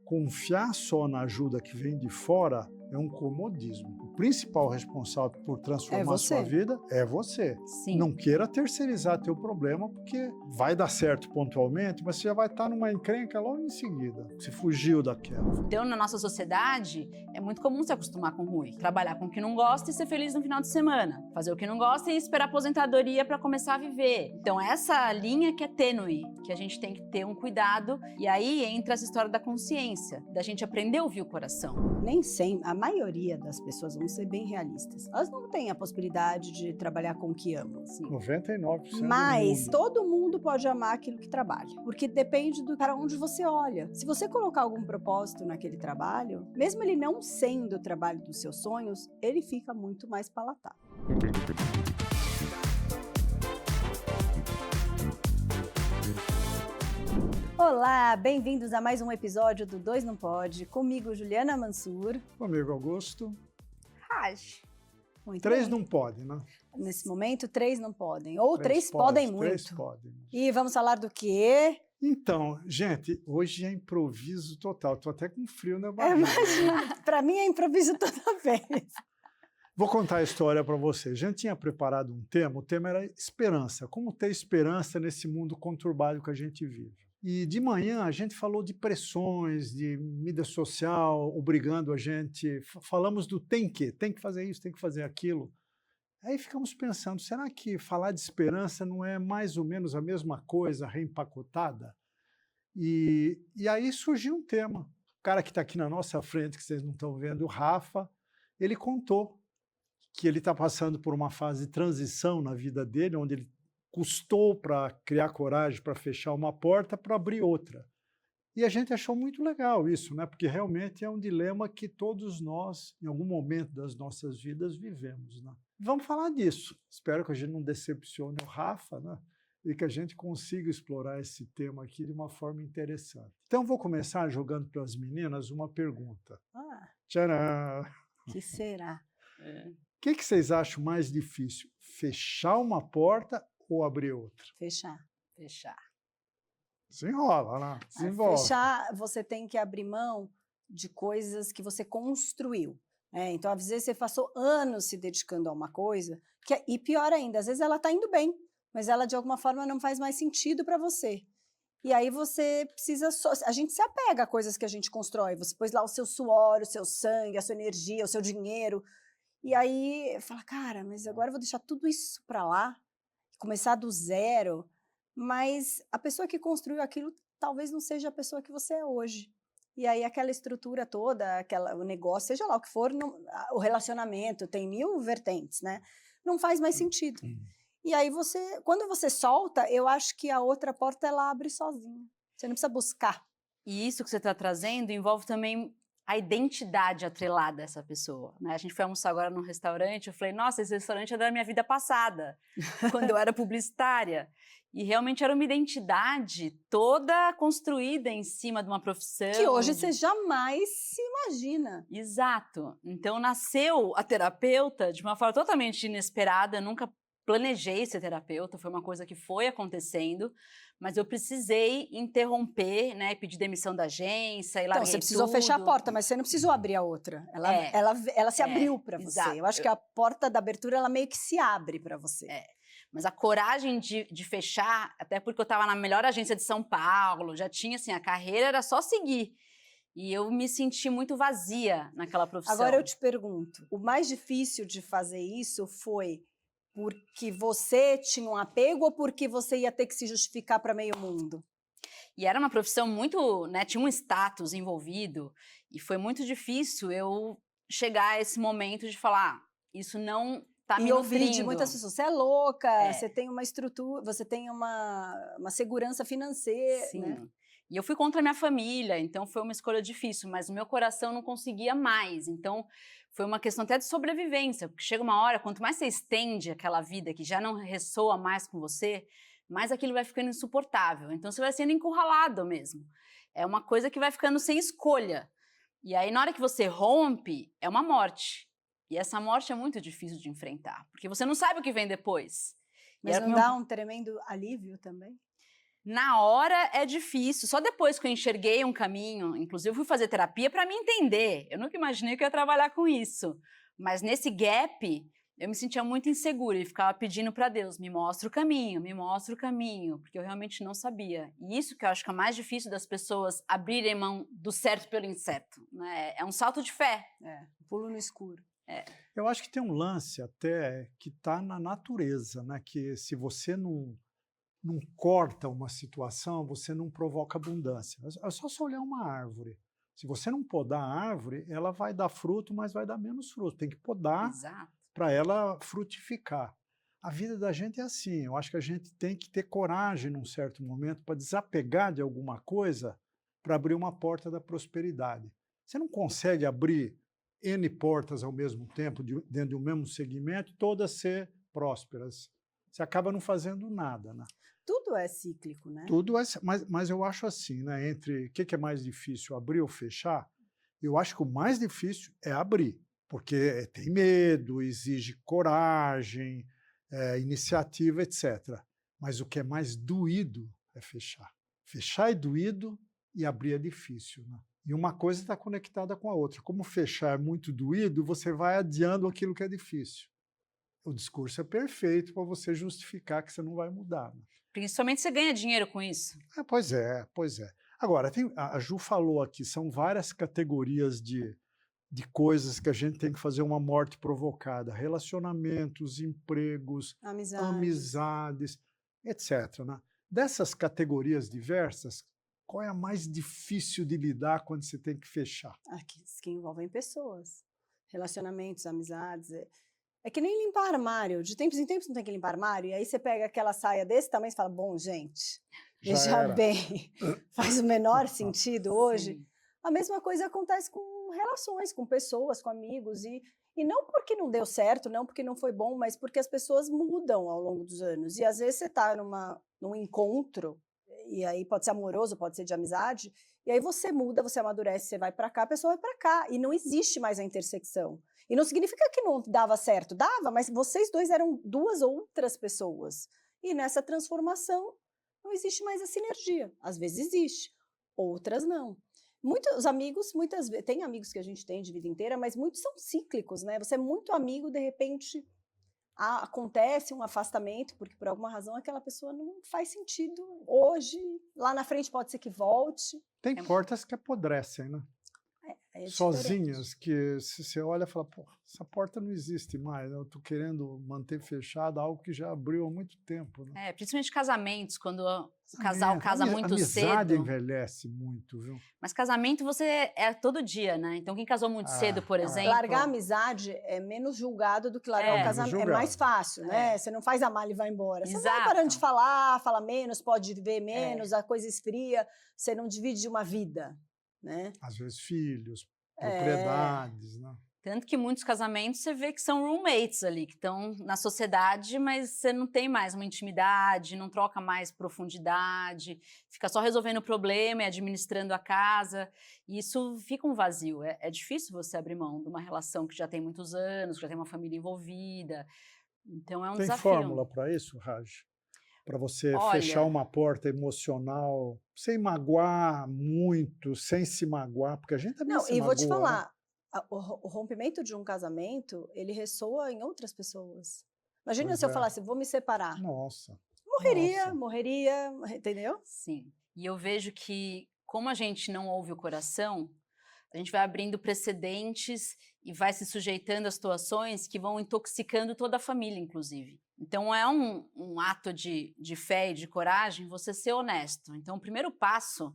Confiar só na ajuda que vem de fora é um comodismo. O principal responsável por transformar a sua vida é você. Sim. Não queira terceirizar teu problema, porque vai dar certo pontualmente, mas você já vai estar numa encrenca logo em seguida. Você fugiu daquela. Então, na nossa sociedade, é muito comum se acostumar com o ruim. Trabalhar com o que não gosta e ser feliz no final de semana. Fazer o que não gosta e esperar a aposentadoria para começar a viver. Então, essa linha que é tênue, que a gente tem que ter um cuidado. E aí entra essa história da consciência, da gente aprender a ouvir o coração. Nem sempre, a maioria das pessoas, vamos ser bem realistas, elas não têm a possibilidade de trabalhar com o que amam. Assim. 99% Mas do mundo. todo mundo pode amar aquilo que trabalha, porque depende do para onde você olha. Se você colocar algum propósito naquele trabalho, mesmo ele não sendo o trabalho dos seus sonhos, ele fica muito mais palatável. Olá, bem-vindos a mais um episódio do Dois Não Pode, comigo Juliana Mansur. Comigo, Augusto. Raj. Muito 3 bem. não pode, né? Nesse momento, 3 não podem, ou 3 podem muito. 3 podem. E vamos falar do quê? Então, gente, hoje é improviso total. Tô até com frio na barriga. Para mim é improviso toda vez. Vou contar a história para você. A gente tinha preparado um tema, o tema era esperança. Como ter esperança nesse mundo conturbado que a gente vive. E de manhã a gente falou de pressões, de mídia social, obrigando a gente. Falamos do tem que fazer isso, tem que fazer aquilo. Aí ficamos pensando, será que falar de esperança não é mais ou menos a mesma coisa reempacotada? E aí surgiu um tema. O cara que está aqui na nossa frente, que vocês não estão vendo, o Rafa, ele contou que ele está passando por uma fase de transição na vida dele, onde ele custou para criar coragem para fechar uma porta para abrir outra. E a gente achou muito legal isso, né? Porque realmente é um dilema que todos nós, em algum momento das nossas vidas, vivemos, né? Vamos falar disso. Espero que a gente não decepcione o Rafa, né? E que a gente consiga explorar esse tema aqui de uma forma interessante. Então, vou começar jogando para as meninas uma pergunta. Tcharam! Que será? O que vocês acham mais difícil? Fechar uma porta ou abrir outra? Fechar. Desenrola, né? Desenvolve. Fechar, você tem que abrir mão de coisas que você construiu. Então, às vezes, você passou anos se dedicando a uma coisa, e pior ainda, às vezes ela está indo bem, mas ela, de alguma forma, não faz mais sentido para você. E aí você precisa... A gente se apega a coisas que a gente constrói. Você pôs lá o seu suor, o seu sangue, a sua energia, o seu dinheiro. E aí, fala, cara, mas agora eu vou deixar tudo isso para lá, começar do zero, mas a pessoa que construiu aquilo talvez não seja a pessoa que você é hoje. E aí aquela estrutura toda, o negócio, seja lá o que for, o relacionamento tem 1000 vertentes, né? Não faz mais sentido. E aí quando você solta, eu acho que a outra porta ela abre sozinha. Você não precisa buscar. E isso que você está trazendo envolve também a identidade atrelada a essa pessoa, né? A gente foi almoçar agora num restaurante, eu falei, nossa, esse restaurante é da minha vida passada, quando eu era publicitária. E realmente era uma identidade toda construída em cima de uma profissão. Que hoje você jamais se imagina. Exato. Então nasceu a terapeuta de uma forma totalmente inesperada, eu nunca planejei ser terapeuta, foi uma coisa que foi acontecendo, mas eu precisei interromper, né, pedir demissão da agência e larguei Então, você precisou tudo. fechar a porta, mas você não precisou abrir a outra. Ela se abriu para você. Exato. Eu acho que a porta da abertura, ela meio que se abre para você. Mas a coragem de fechar, até porque eu estava na melhor agência de São Paulo, já tinha, assim, a carreira era só seguir. E eu me senti muito vazia naquela profissão. Agora eu te pergunto, o mais difícil de fazer isso foi porque você tinha um apego ou porque você ia ter que se justificar para meio mundo? E era uma profissão muito, né, tinha um status envolvido, e foi muito difícil eu chegar a esse momento de falar, isso não tá me nutrindo. E ouvir de muitas pessoas, você é louca, você tem uma estrutura, você tem uma segurança financeira. Sim. Né? E eu fui contra a minha família, então foi uma escolha difícil, mas o meu coração não conseguia mais, então foi uma questão até de sobrevivência, porque chega uma hora, quanto mais você estende aquela vida que já não ressoa mais com você, mais aquilo vai ficando insuportável, então você vai sendo encurralado mesmo, é uma coisa que vai ficando sem escolha, e aí na hora que você rompe, é uma morte, e essa morte é muito difícil de enfrentar, porque você não sabe o que vem depois. Mas não dá um tremendo alívio também? Na hora é difícil, só depois que eu enxerguei um caminho, inclusive eu fui fazer terapia para me entender, eu nunca imaginei que eu ia trabalhar com isso, mas nesse gap eu me sentia muito insegura e ficava pedindo para Deus, me mostra o caminho, porque eu realmente não sabia. E isso que eu acho que é mais difícil das pessoas abrirem mão do certo pelo incerto, né? É um salto de fé. Pulo no escuro. Eu acho que tem um lance até que está na natureza, né? Que se você não corta uma situação, você não provoca abundância. É só você olhar uma árvore. Se você não podar a árvore, ela vai dar fruto, mas vai dar menos fruto. Tem que podar para ela frutificar. A vida da gente é assim. Eu acho que a gente tem que ter coragem num certo momento para desapegar de alguma coisa para abrir uma porta da prosperidade. Você não consegue abrir N portas ao mesmo tempo, dentro de um mesmo segmento, todas ser prósperas. Você acaba não fazendo nada, né? Tudo é cíclico, né? Tudo é, mas eu acho assim, né? Entre o que é mais difícil, abrir ou fechar, eu acho que o mais difícil é abrir, porque tem medo, exige coragem, iniciativa, etc. Mas o que é mais doído é fechar. Fechar é doído e abrir é difícil, né? E uma coisa está conectada com a outra. Como fechar é muito doído, você vai adiando aquilo que é difícil. O discurso é perfeito para você justificar que você não vai mudar, né? Principalmente você ganha dinheiro com isso. Pois é, pois é. Agora, a Ju falou aqui, são várias categorias de coisas que a gente tem que fazer uma morte provocada. Relacionamentos, empregos, amizades, etc. Né? Dessas categorias diversas, qual é a mais difícil de lidar quando você tem que fechar? Aqueles que envolvem pessoas. Relacionamentos, amizades. É que nem limpar armário. De tempos em tempos não tem que limpar armário. E aí você pega aquela saia desse tamanho e fala, bom, gente, veja bem, faz o menor sentido hoje. Sim. A mesma coisa acontece com relações, com pessoas, com amigos. E não porque não deu certo, não porque não foi bom, mas porque as pessoas mudam ao longo dos anos. E às vezes você está num encontro, e aí pode ser amoroso, pode ser de amizade, e aí você muda, você amadurece, você vai para cá, a pessoa vai para cá. E não existe mais a intersecção. E não significa que não dava certo, dava, mas vocês dois eram duas outras pessoas. E nessa transformação não existe mais a sinergia. Às vezes existe, outras não. Muitos amigos, muitas vezes, tem amigos que a gente tem de vida inteira, mas muitos são cíclicos, né? Você é muito amigo, de repente acontece um afastamento, porque por alguma razão aquela pessoa não faz sentido hoje, lá na frente pode ser que volte. Tem portas que apodrecem, né? Sozinhas, que se você olha e fala, pô, essa porta não existe mais, né? Eu estou querendo manter fechada algo que já abriu há muito tempo. Né? Principalmente casamentos, quando o casal casa muito cedo. Amizade envelhece muito, viu? Mas casamento você é todo dia, né? Então quem casou muito cedo, por exemplo... Largar a amizade é menos julgado do que largar o casamento. É mais fácil, né? Você não faz a mala e vai embora. Você vai parando de falar, fala menos, pode ver menos, a coisa esfria, você não divide uma vida. Né? Às vezes filhos, propriedades, né? Tanto que muitos casamentos você vê que são roommates ali, que estão na sociedade, mas você não tem mais uma intimidade, não troca mais profundidade, fica só resolvendo o problema e administrando a casa, e isso fica um vazio. É difícil você abrir mão de uma relação que já tem muitos anos, que já tem uma família envolvida, então é um desafio. Tem fórmula para isso, Raj? Para você fechar uma porta emocional sem magoar muito, sem se magoar, porque a gente também se magoa. E vou te falar, né? O rompimento de um casamento, ele ressoa em outras pessoas. Imagina se eu falasse, vou me separar. Nossa. Morreria, entendeu? Sim. E eu vejo que, como a gente não ouve o coração, a gente vai abrindo precedentes e vai se sujeitando a situações que vão intoxicando toda a família, inclusive. Então, é um ato de fé e de coragem você ser honesto. Então, o primeiro passo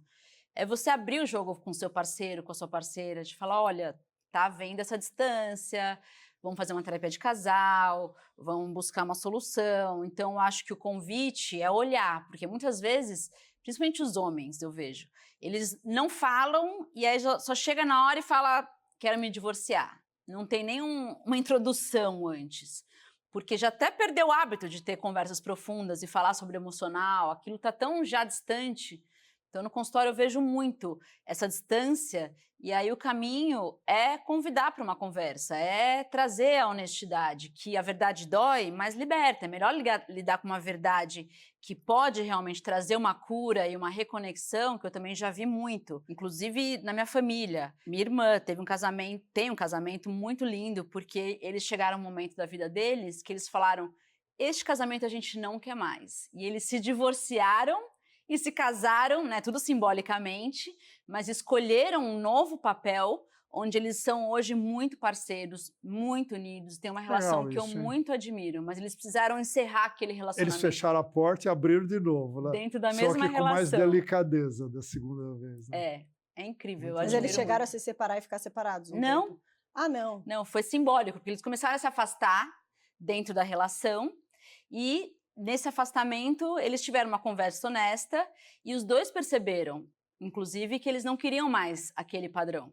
é você abrir o jogo com o seu parceiro, com a sua parceira, de falar, olha, tá havendo essa distância, vamos fazer uma terapia de casal, vamos buscar uma solução. Então, eu acho que o convite é olhar, porque muitas vezes, principalmente os homens, eu vejo, eles não falam e aí só chega na hora e fala, quero me divorciar. Não tem nenhuma introdução antes. Porque já até perdeu o hábito de ter conversas profundas e falar sobre emocional, aquilo está tão já distante Então, no consultório eu vejo muito essa distância, e aí o caminho é convidar para uma conversa, é trazer a honestidade, que a verdade dói, mas liberta. É melhor lidar com uma verdade que pode realmente trazer uma cura e uma reconexão, que eu também já vi muito, inclusive na minha família. Minha irmã tem um casamento muito lindo, porque eles chegaram a um momento da vida deles que eles falaram: este casamento a gente não quer mais. E eles se divorciaram e se casaram, né, tudo simbolicamente, mas escolheram um novo papel, onde eles são hoje muito parceiros, muito unidos, têm uma relação Legal que eu isso, hein? muito admiro, mas eles precisaram encerrar aquele Eles relacionamento fecharam a porta e abriram de novo, né? dentro da Só mesma que com mais relação. delicadeza da segunda vez, né? É incrível, eu Muito Mas legal. eles admiro chegaram a muito. se separar e ficar separados um Não. tempo? Ah, não. Não, foi simbólico, porque eles começaram a se afastar dentro da relação e, nesse afastamento, eles tiveram uma conversa honesta e os dois perceberam, inclusive, que eles não queriam mais aquele padrão.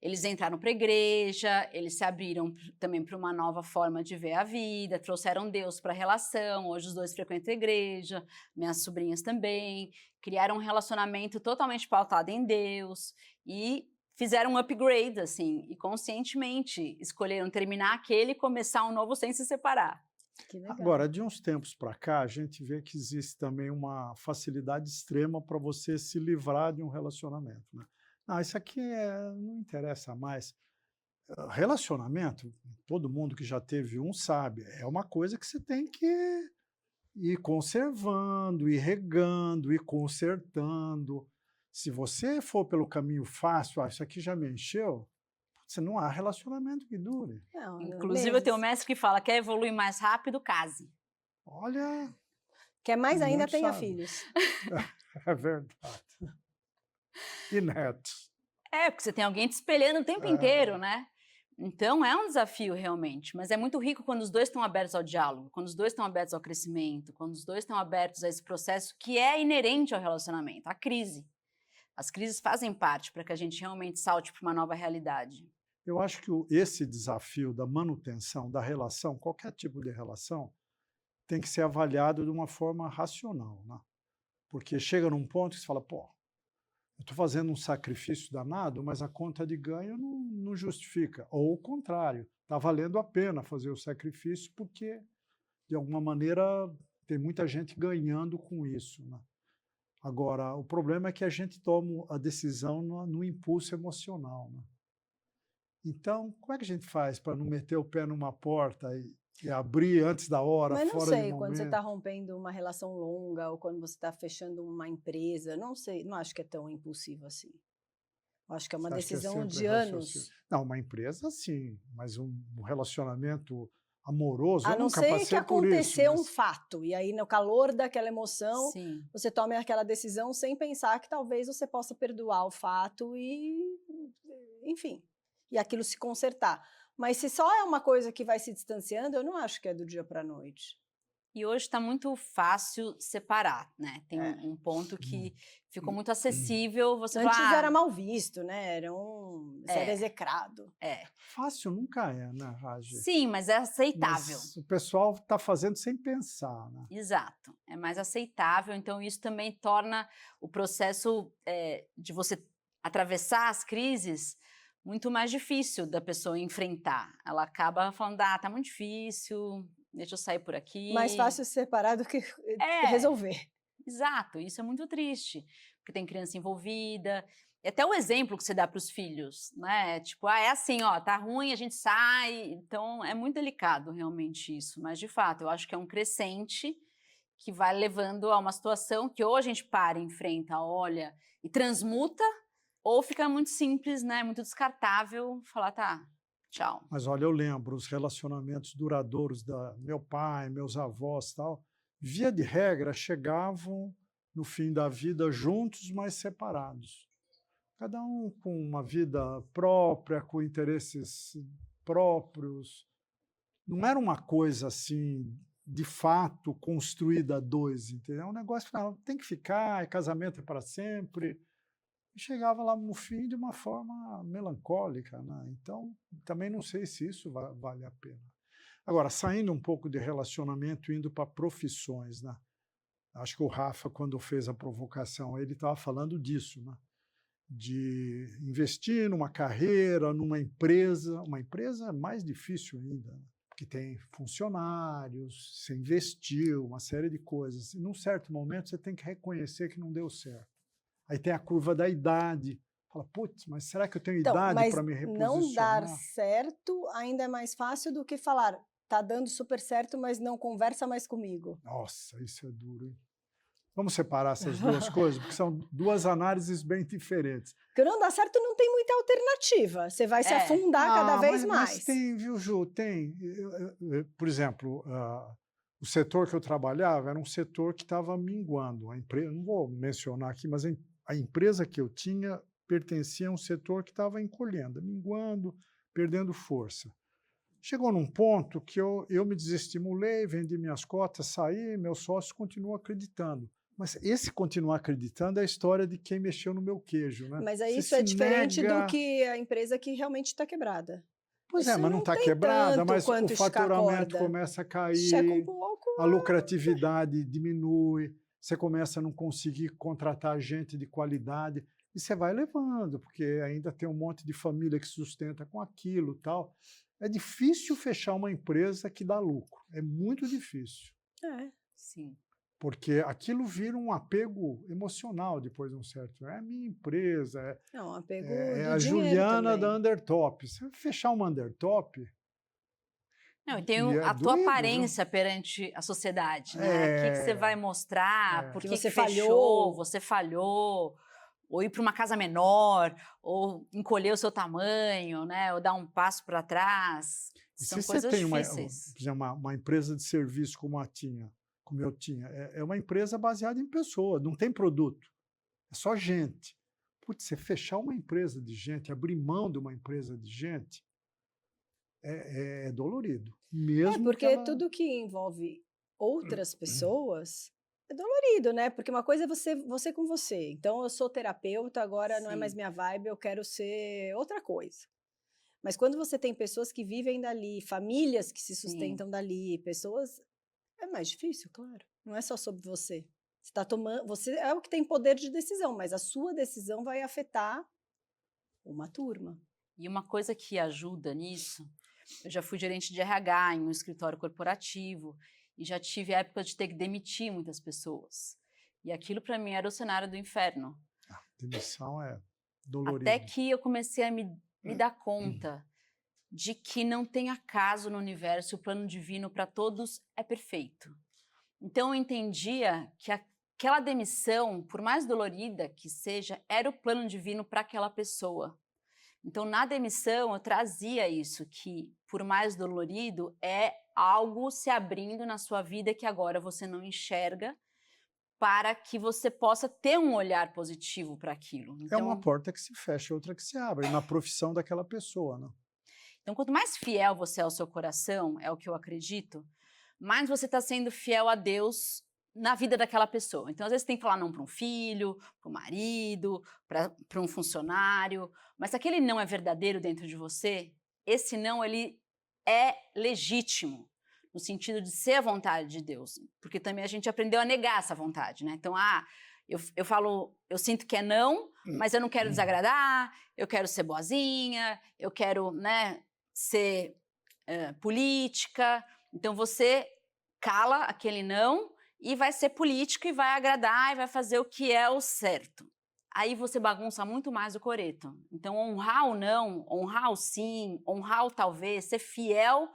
Eles entraram para a igreja, eles se abriram também para uma nova forma de ver a vida, trouxeram Deus para a relação, hoje os dois frequentam a igreja, minhas sobrinhas também, criaram um relacionamento totalmente pautado em Deus e fizeram um upgrade, assim, e conscientemente escolheram terminar aquele e começar um novo sem se separar. Que legal. Agora, de uns tempos para cá, a gente vê que existe também uma facilidade extrema para você se livrar de um relacionamento, né? Ah, isso aqui não interessa mais. Relacionamento, todo mundo que já teve um sabe, é uma coisa que você tem que ir conservando, ir regando, ir consertando. Se você for pelo caminho fácil, isso aqui já me encheu, você não há relacionamento que dure. Não, Inclusive, eu tenho um meses. mestre que fala: quer evoluir mais rápido, case. Olha, Quer mais ainda, muito tenha sábio. filhos. É verdade. E netos. Porque você tem alguém te espelhando o tempo inteiro, né? Então, é um desafio realmente, mas é muito rico quando os dois estão abertos ao diálogo, quando os dois estão abertos ao crescimento, quando os dois estão abertos a esse processo que é inerente ao relacionamento, a crise. As crises fazem parte para que a gente realmente salte para uma nova realidade. Eu acho que esse desafio da manutenção da relação, qualquer tipo de relação, tem que ser avaliado de uma forma racional, né? Porque chega num ponto que você fala, pô, eu estou fazendo um sacrifício danado, mas a conta de ganho não justifica. Ou o contrário, está valendo a pena fazer o sacrifício porque, de alguma maneira, tem muita gente ganhando com isso, né? Agora, o problema é que a gente toma a decisão no impulso emocional, né? Então, como é que a gente faz para não meter o pé numa porta e abrir antes da hora, Mas não fora de sei, quando você está momento? rompendo uma relação longa ou quando você está fechando uma empresa, não sei, não acho que é tão impulsivo assim. Eu acho que é uma Você acha que é decisão sempre de raciocínio? anos. Não, uma empresa sim, mas um relacionamento amoroso, A eu não nunca ser que passei por isso, aconteceu um mas fato, e aí no calor daquela emoção, Sim. você tome aquela decisão sem pensar que talvez você possa perdoar o fato e, enfim, e aquilo se consertar. Mas se só é uma coisa que vai se distanciando, eu não acho que é do dia para a noite. E hoje está muito fácil separar, né? Tem É. um ponto que ficou muito acessível, você Antes fala, era mal visto, né? Você era É. execrado. fácil nunca é, né, Ragi? Sim, mas é aceitável. Mas o pessoal está fazendo sem pensar, né? Exato, é mais aceitável, então isso também torna o processo de você atravessar as crises muito mais difícil da pessoa enfrentar. Ela acaba falando, tá muito difícil, deixa eu sair por aqui. Mais fácil se separar do que É. resolver. Exato, isso é muito triste, porque tem criança envolvida. E até o exemplo que você dá para os filhos, né? Tipo, é assim, ó, tá ruim, a gente sai. Então, é muito delicado realmente isso. Mas, de fato, eu acho que é um crescente que vai levando a uma situação que ou a gente para, enfrenta, olha e transmuta, ou fica muito simples, né? Muito descartável, falar, tá, tchau. Mas olha, eu lembro os relacionamentos duradouros da meu pai, meus avós, tal, via de regra chegavam no fim da vida juntos, mas separados. Cada um com uma vida própria, com interesses próprios. Não era uma coisa assim, de fato, construída a dois, entendeu? É um negócio que tem que ficar, casamento é para sempre. E chegava lá no fim de uma forma melancólica, né? Então, também não sei se isso vale a pena. Agora, saindo um pouco de relacionamento, indo para profissões, né? Acho que o Rafa, quando fez a provocação, ele estava falando disso, né? De investir numa carreira, numa empresa. Uma empresa é mais difícil ainda, né? Porque tem funcionários, você investiu, uma série de coisas. E num certo momento você tem que reconhecer que não deu certo. Aí tem a curva da idade. Fala, putz, mas será que eu tenho idade para me reposicionar? Não dar certo ainda é mais fácil do que falar, tá dando super certo, mas não conversa mais comigo. Nossa, isso é duro, hein? Vamos separar essas duas coisas, porque são duas análises bem diferentes. Porque não dá certo não tem muita alternativa. Você vai se afundar cada vez mais. Mas tem, viu, Ju? Tem. Por exemplo, o setor que eu trabalhava era um setor que estava minguando. A empresa, não vou mencionar aqui, mas a empresa que eu tinha pertencia a um setor que estava encolhendo, minguando, perdendo força. Chegou num ponto que eu me desestimulei, vendi minhas cotas, saí, meu sócio continua acreditando. Mas esse continuar acreditando é a história de quem mexeu no meu queijo, né? Mas aí isso é diferente do que a empresa que realmente está quebrada. Pois isso mas não está quebrada, mas o faturamento corda. começa a cair, Checa um pouco, a lucratividade diminui, você começa a não conseguir contratar gente de qualidade, e você vai levando, porque ainda tem um monte de família que sustenta com aquilo e tal. É difícil fechar uma empresa que dá lucro, é muito difícil. Sim. Porque aquilo vira um apego emocional depois de um certo. É a minha empresa, não, apego é do a Juliana também. da Undertop. Se eu fechar uma Undertop. Não, e tem a tua aparência perante a sociedade, né? O que você vai mostrar, por que você fechou, você falhou, ou ir para uma casa menor, ou encolher o seu tamanho, né? Ou dar um passo para trás. São coisas difíceis. Por exemplo, uma empresa de serviço como eu tinha, é uma empresa baseada em pessoas, não tem produto, é só gente. Putz, você fechar uma empresa de gente, abrir mão de uma empresa de gente, é dolorido. Mesmo porque tudo que envolve outras pessoas é dolorido, né? Porque uma coisa é você com você. Então, eu sou terapeuta, agora não é mais minha vibe, eu quero ser outra coisa. Mas quando você tem pessoas que vivem dali, famílias que se sustentam dali, pessoas... É mais difícil, claro. Não é só sobre você. Você tá tomando, você é o que tem poder de decisão, mas a sua decisão vai afetar uma turma. E uma coisa que ajuda nisso, eu já fui gerente de RH em um escritório corporativo e já tive a época de ter que demitir muitas pessoas. E aquilo para mim era o cenário do inferno. A demissão é dolorido. Até que eu comecei a me dar conta de que não tem acaso no universo, o plano divino para todos é perfeito. Então eu entendia que aquela demissão, por mais dolorida que seja, era o plano divino para aquela pessoa. Então na demissão eu trazia isso, que por mais dolorido é algo se abrindo na sua vida que agora você não enxerga, para que você possa ter um olhar positivo para aquilo. Então, é uma porta que se fecha, outra que se abre, na profissão daquela pessoa, né? Então, quanto mais fiel você é ao seu coração, é o que eu acredito, mais você está sendo fiel a Deus na vida daquela pessoa. Então, às vezes, você tem que falar não para um filho, para um marido, para um funcionário, mas se aquele não é verdadeiro dentro de você, esse não, ele é legítimo, no sentido de ser a vontade de Deus, porque também a gente aprendeu a negar essa vontade, né? Então, eu falo, eu sinto que é não, mas eu não quero desagradar, eu quero ser boazinha, eu quero, né, ser política. Então você cala aquele não e vai ser política e vai agradar e vai fazer o que é o certo. Aí você bagunça muito mais o coreto. Então honrar o não, honrar o sim, honrar o talvez, ser fiel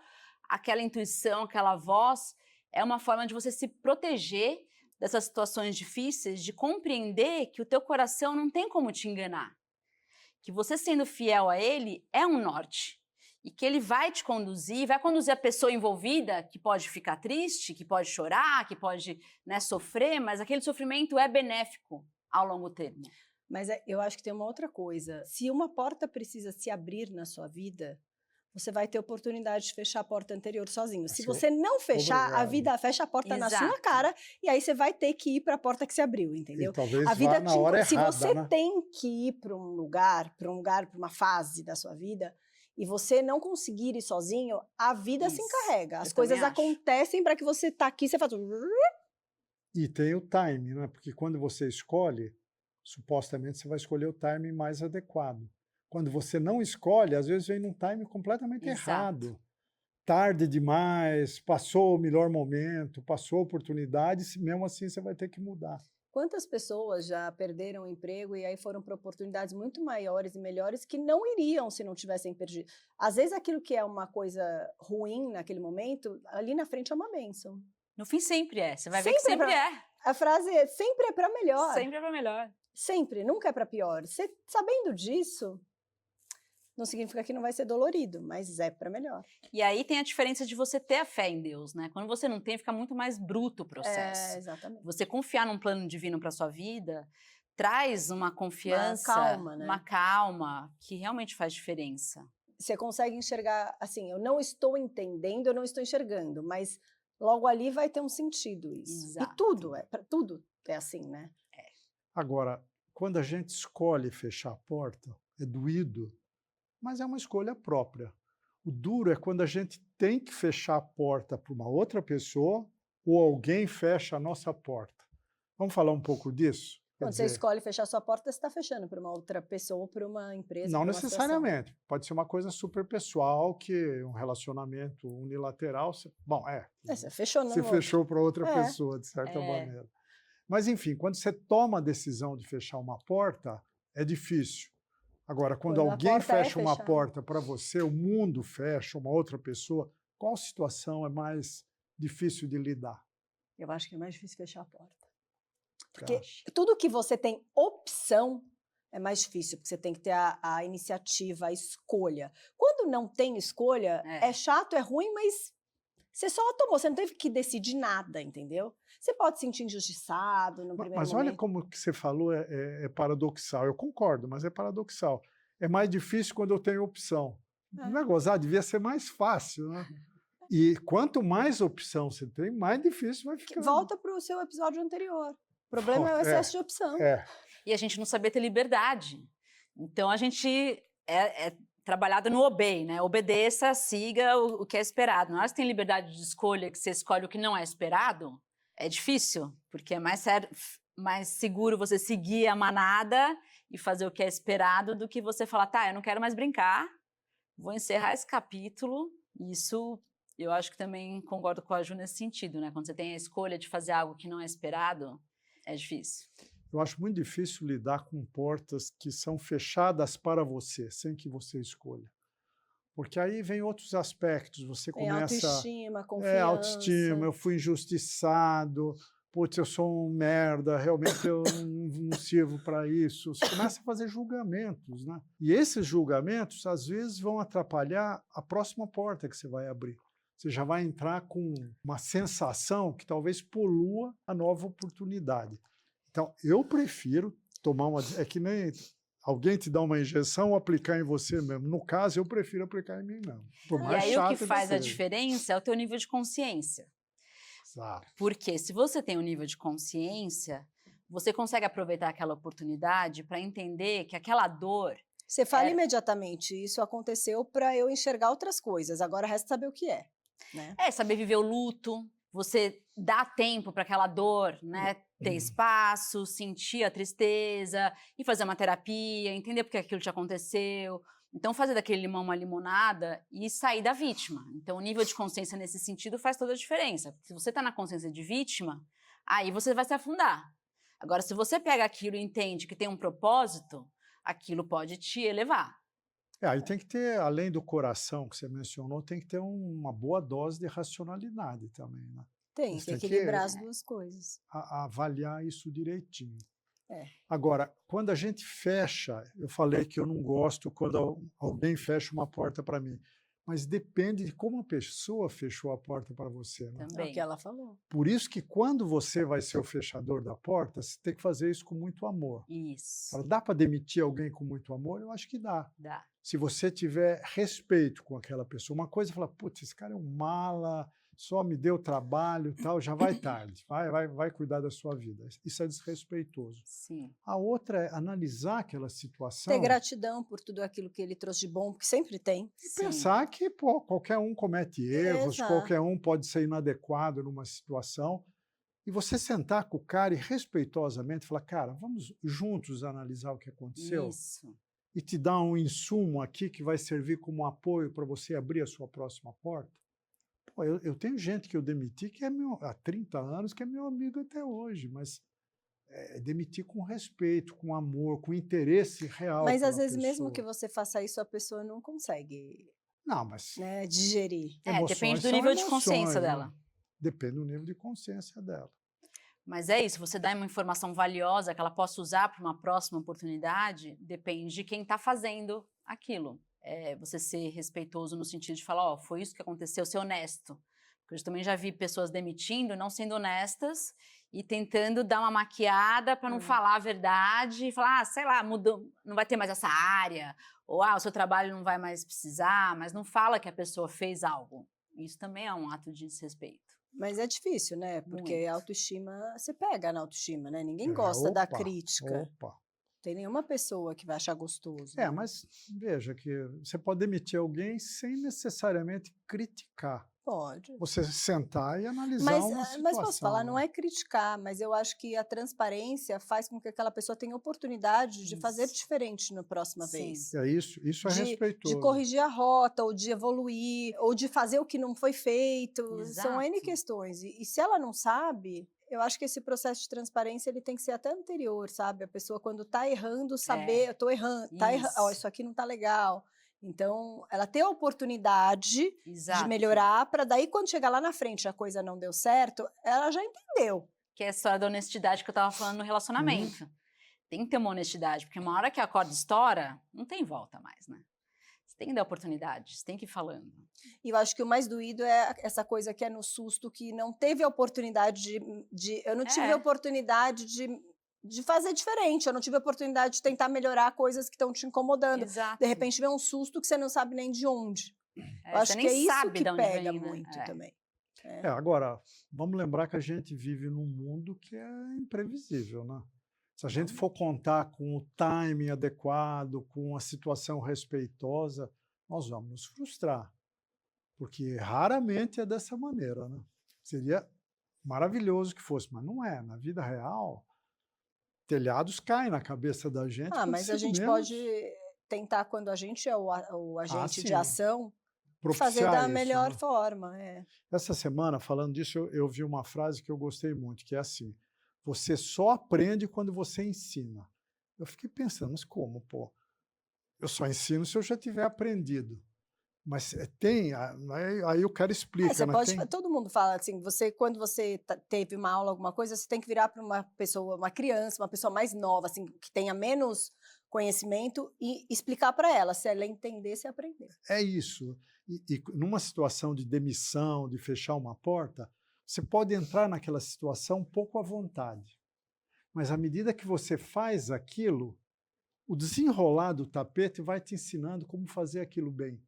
àquela intuição, àquela voz, é uma forma de você se proteger dessas situações difíceis, de compreender que o teu coração não tem como te enganar. Que você sendo fiel a ele é um norte. E que ele vai te conduzir, vai conduzir a pessoa envolvida, que pode ficar triste, que pode chorar, que pode, né, sofrer, mas aquele sofrimento é benéfico ao longo termo. Mas eu acho que tem uma outra coisa. Se uma porta precisa se abrir na sua vida, você vai ter oportunidade de fechar a porta anterior sozinho. Se você não fechar, a vida fecha a porta na sua cara e aí você vai ter que ir para a porta que se abriu, entendeu? E talvez a vida vá na hora se errada, você né? tem que ir para um lugar, para uma fase da sua vida, e você não conseguir ir sozinho, a vida se encarrega. As coisas acontecem para que você tá aqui, você faz E tem o time, né? Porque quando você escolhe, supostamente você vai escolher o time mais adequado. Quando você não escolhe, às vezes vem num time completamente Exato. errado. Tarde demais, passou o melhor momento, passou a oportunidade, mesmo assim você vai ter que mudar. Quantas pessoas já perderam o emprego e aí foram para oportunidades muito maiores e melhores que não iriam se não tivessem perdido? Às vezes aquilo que é uma coisa ruim naquele momento, ali na frente é uma bênção. No fim sempre é, você vai ver que Sempre sempre é. A frase é sempre é para melhor. Sempre é pra melhor. Sempre, nunca é para pior. Você sabendo disso, não significa que não vai ser dolorido, mas é para melhor. E aí tem a diferença de você ter a fé em Deus, né? Quando você não tem, fica muito mais bruto o processo. Exatamente. Você confiar num plano divino para sua vida traz uma confiança, calma, né? uma calma que realmente faz diferença. Você consegue enxergar, assim, eu não estou entendendo, eu não estou enxergando, mas logo ali vai ter um sentido isso. Exato. E tudo é assim, né? Agora, quando a gente escolhe fechar a porta, é doído, mas é uma escolha própria. O duro é quando a gente tem que fechar a porta para uma outra pessoa ou alguém fecha a nossa porta. Vamos falar um pouco disso? Quer Quando você dizer, escolhe fechar sua porta, você está fechando para uma outra pessoa, para uma empresa, não pra uma situação. necessariamente. Pode ser uma coisa super pessoal, que um relacionamento unilateral. Bom, Você fechou, não? você fechou para outra É. pessoa, de certa maneira. Mas, enfim, quando você toma a decisão de fechar uma porta, é difícil. Agora, quando Quando a alguém porta é fecha uma fechada. porta para você, o mundo fecha, uma outra pessoa, qual situação é mais difícil de lidar? Eu acho que é mais difícil fechar a porta. Você Porque acha? tudo que você tem opção é mais difícil, porque você tem que ter a iniciativa, a escolha. Quando não tem escolha, é chato, é ruim, mas você só tomou, você não teve que decidir nada, entendeu? Você pode se sentir injustiçado no primeiro Mas olha momento. como que você falou é paradoxal. Eu concordo, mas é paradoxal. É mais difícil quando eu tenho opção. Não é gozar, devia ser mais fácil, né? E quanto mais opção você tem, mais difícil vai ficar. Volta para o seu episódio anterior. O problema é o excesso de opção. E a gente não sabia ter liberdade. Então a gente é trabalhado no obey, né? Obedeça, siga o que é esperado. Na hora que você tem liberdade de escolha, que você escolhe o que não é esperado, é difícil, porque é mais seguro você seguir a manada e fazer o que é esperado do que você falar, tá, eu não quero mais brincar, vou encerrar esse capítulo. Isso eu acho que também concordo com a Ju nesse sentido, né? Quando você tem a escolha de fazer algo que não é esperado, é difícil. Eu acho muito difícil lidar com portas que são fechadas para você, sem que você escolha. Porque aí vem outros aspectos, você Tem começa... autoestima, confiança. autoestima, eu fui injustiçado, putz, eu sou um merda, realmente eu não sirvo para isso. Você começa a fazer julgamentos, né? E esses julgamentos, às vezes, vão atrapalhar a próxima porta que você vai abrir. Você já vai entrar com uma sensação que talvez polua a nova oportunidade. Então, eu prefiro tomar uma... É que nem alguém te dá uma injeção ou aplicar em você mesmo. No caso, eu prefiro aplicar em mim mesmo. Por E mais aí o chato que faz a seja. diferença é o teu nível de consciência. Exato. Porque se você tem um nível de consciência, você consegue aproveitar aquela oportunidade para entender que aquela dor... Você fala imediatamente, isso aconteceu para eu enxergar outras coisas, agora resta saber o que é. Né? É saber viver o luto, você dá tempo para aquela dor, né, ter espaço, sentir a tristeza, e fazer uma terapia, entender por que aquilo te aconteceu. Então, fazer daquele limão uma limonada e sair da vítima. Então, o nível de consciência nesse sentido faz toda a diferença. Se você está na consciência de vítima, aí você vai se afundar. Agora, se você pega aquilo e entende que tem um propósito, aquilo pode te elevar. Aí tem que ter, além do coração que você mencionou, tem que ter uma boa dose de racionalidade também, né? Tem Você que equilibrar as duas coisas. Avaliar isso direitinho. É. Agora, quando a gente fecha, eu falei que eu não gosto quando alguém fecha uma porta para mim, mas depende de como a pessoa fechou a porta para você. Né? É o que ela falou. Por isso que quando você vai ser o fechador da porta, você tem que fazer isso com muito amor. Isso. Dá para demitir alguém com muito amor? Eu acho que dá. Dá. Se você tiver respeito com aquela pessoa, uma coisa é falar, putz, esse cara é um mala, só me deu trabalho e tal, já vai tarde, vai cuidar da sua vida. Isso é desrespeitoso. Sim. A outra é analisar aquela situação. Ter gratidão por tudo aquilo que ele trouxe de bom, porque sempre tem. E pensar que qualquer um comete erros, Exato. qualquer um pode ser inadequado numa situação. E você sentar com o cara e respeitosamente falar, cara, vamos juntos analisar o que aconteceu Isso. e te dar um insumo aqui que vai servir como apoio para você abrir a sua próxima porta. Pô, eu tenho gente que eu demiti que é há 30 anos, que é meu amigo até hoje, mas demitir com respeito, com amor, com interesse real Mas às pela vezes mesmo que pessoa. você faça isso, a pessoa não consegue, Não, mas né, digerir. Depende do são nível de emoções, consciência né? dela. Depende do nível de consciência dela. Mas é isso, você dá uma informação valiosa que ela possa usar para uma próxima oportunidade, depende de quem está fazendo aquilo. Você ser respeitoso no sentido de falar, foi isso que aconteceu, ser honesto. Porque eu também já vi pessoas demitindo, não sendo honestas e tentando dar uma maquiada para não falar a verdade e falar, sei lá, mudou, não vai ter mais essa área, ou o seu trabalho não vai mais precisar, mas não fala que a pessoa fez algo. Isso também é um ato de desrespeito. Mas é difícil, né? Porque Muito. a autoestima, você pega na autoestima, né? Ninguém gosta da crítica. Opa. Não tem nenhuma pessoa que vai achar gostoso. É, mas veja que você pode demitir alguém sem necessariamente criticar. Pode. Você sentar e analisar uma situação. Mas posso falar, não é criticar, mas eu acho que a transparência faz com que aquela pessoa tenha oportunidade de fazer diferente na próxima vez. É isso é respeitoso. De corrigir a rota, ou de evoluir, ou de fazer o que não foi feito. Exato. São N questões. E se ela não sabe, eu acho que esse processo de transparência ele tem que ser até anterior, sabe? A pessoa, quando está errando, saber, eu estou errando, isso aqui não está legal. Então, ela tem a oportunidade de melhorar, para daí, quando chegar lá na frente a coisa não deu certo, ela já entendeu. Que é a história da honestidade que eu estava falando no relacionamento. Tem que ter uma honestidade, porque uma hora que a corda estoura, não tem volta mais, né? Você tem que dar oportunidade, você tem que ir falando. E eu acho que o mais doído é essa coisa que é no susto, que não teve a oportunidade eu não tive a oportunidade de fazer diferente, eu não tive a oportunidade de tentar melhorar coisas que estão te incomodando. Exato. De repente vem um susto que você não sabe nem de onde. Eu acho que é isso que pega muito também. Agora, vamos lembrar que a gente vive num mundo que é imprevisível, né? Se a gente for contar com o timing adequado, com a situação respeitosa, nós vamos nos frustrar, porque raramente é dessa maneira, né? Seria maravilhoso que fosse, mas não é. Na vida real, telhados caem na cabeça da gente. Mas a gente pode tentar, quando a gente é o agente de ação, fazer da melhor forma. Essa semana, falando disso, eu vi uma frase que eu gostei muito, que é assim: você só aprende quando você ensina. Eu fiquei pensando, mas como, pô? Eu só ensino se eu já tiver aprendido. Mas aí o cara explica. Todo mundo fala assim, quando você teve uma aula, alguma coisa, você tem que virar para uma pessoa, uma criança, uma pessoa mais nova, assim, que tenha menos conhecimento e explicar para ela. Se ela entender, se aprender. É isso. E numa situação de demissão, de fechar uma porta, você pode entrar naquela situação um pouco à vontade. Mas à medida que você faz aquilo, o desenrolar do tapete vai te ensinando como fazer aquilo bem.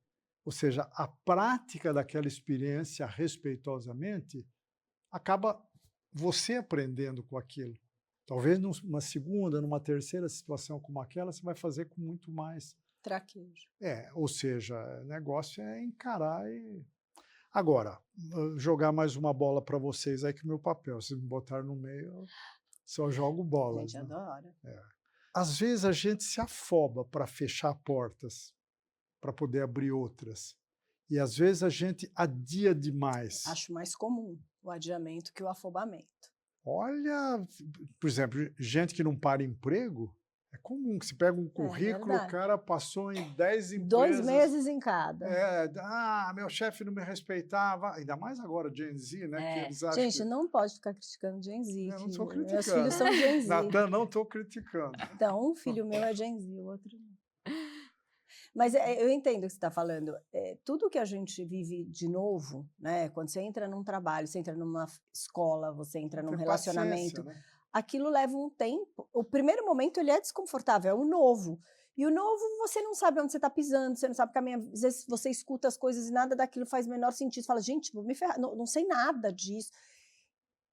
Ou seja, a prática daquela experiência respeitosamente acaba você aprendendo com aquilo. Talvez numa segunda, numa terceira situação como aquela, você vai fazer com muito mais traquejo. Ou seja, o negócio é encarar e... Agora, jogar mais uma bola para vocês aí, que o meu papel, se me botar no meio, eu só jogo bolas. A gente adora. Às vezes a gente se afoba para fechar portas, para poder abrir outras. E às vezes a gente adia demais. Acho mais comum o adiamento que o afobamento. Olha, por exemplo, gente que não para emprego, é comum que se pega um currículo, o cara passou em 10 empresas. 2 meses em cada. Meu chefe não me respeitava. Ainda mais agora, Gen Z, né? Que eles acham gente, não pode ficar criticando Gen Z. Eu não estou criticando. Meus filhos são Gen Z. Natan, não estou criticando. Então, um filho meu é Gen Z, o outro não. Mas eu entendo o que você está falando. Tudo que a gente vive de novo, né? Quando você entra num trabalho, você entra numa escola, você entra num relacionamento, né? Aquilo leva um tempo. O primeiro momento ele é desconfortável, é o novo. E o novo, você não sabe onde você está pisando, você não sabe caminhar. Às vezes você escuta as coisas e nada daquilo faz o menor sentido. Você fala, gente, vou me ferrar, não sei nada disso.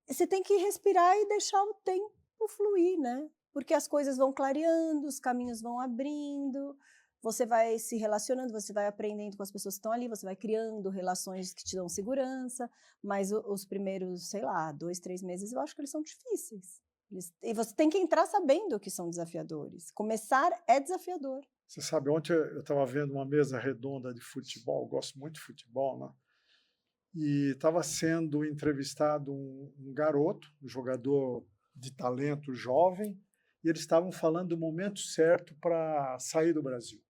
Você tem que respirar e deixar o tempo fluir, né? Porque as coisas vão clareando, os caminhos vão abrindo. você vai se relacionando, você vai aprendendo com as pessoas que estão ali, você vai criando relações que te dão segurança, mas os primeiros, sei lá, 2, 3 meses, eu acho que eles são difíceis. E você tem que entrar sabendo que são desafiadores. Começar é desafiador. Você sabe, ontem eu estava vendo uma mesa redonda de futebol, eu gosto muito de futebol, né? E estava sendo entrevistado um garoto, um jogador de talento jovem, e eles estavam falando do momento certo para sair do Brasil,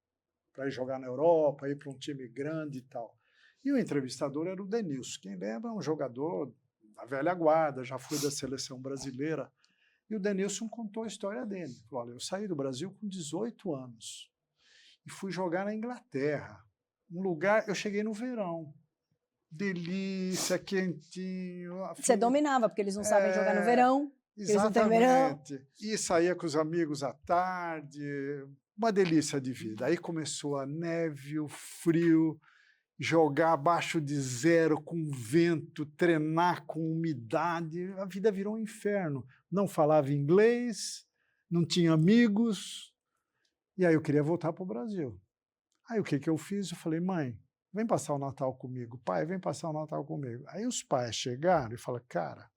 para ir jogar na Europa, ir para um time grande e tal. E o entrevistador era o Denilson. Quem lembra, é um jogador da velha guarda, já foi da seleção brasileira. E o Denilson contou a história dele. Falou, olha, eu saí do Brasil com 18 anos e fui jogar na Inglaterra. Um lugar, eu cheguei no verão. Delícia, quentinho. Você dominava, porque eles não sabem jogar no verão. Exatamente. E saía com os amigos à tarde. Uma delícia de vida. Aí começou a neve, o frio, jogar abaixo de zero, com vento, treinar com umidade. A vida virou um inferno. Não falava inglês, não tinha amigos. E aí eu queria voltar para o Brasil. Aí o que eu fiz? Eu falei, mãe, vem passar o Natal comigo. Pai, vem passar o Natal comigo. Aí os pais chegaram e falaram, cara,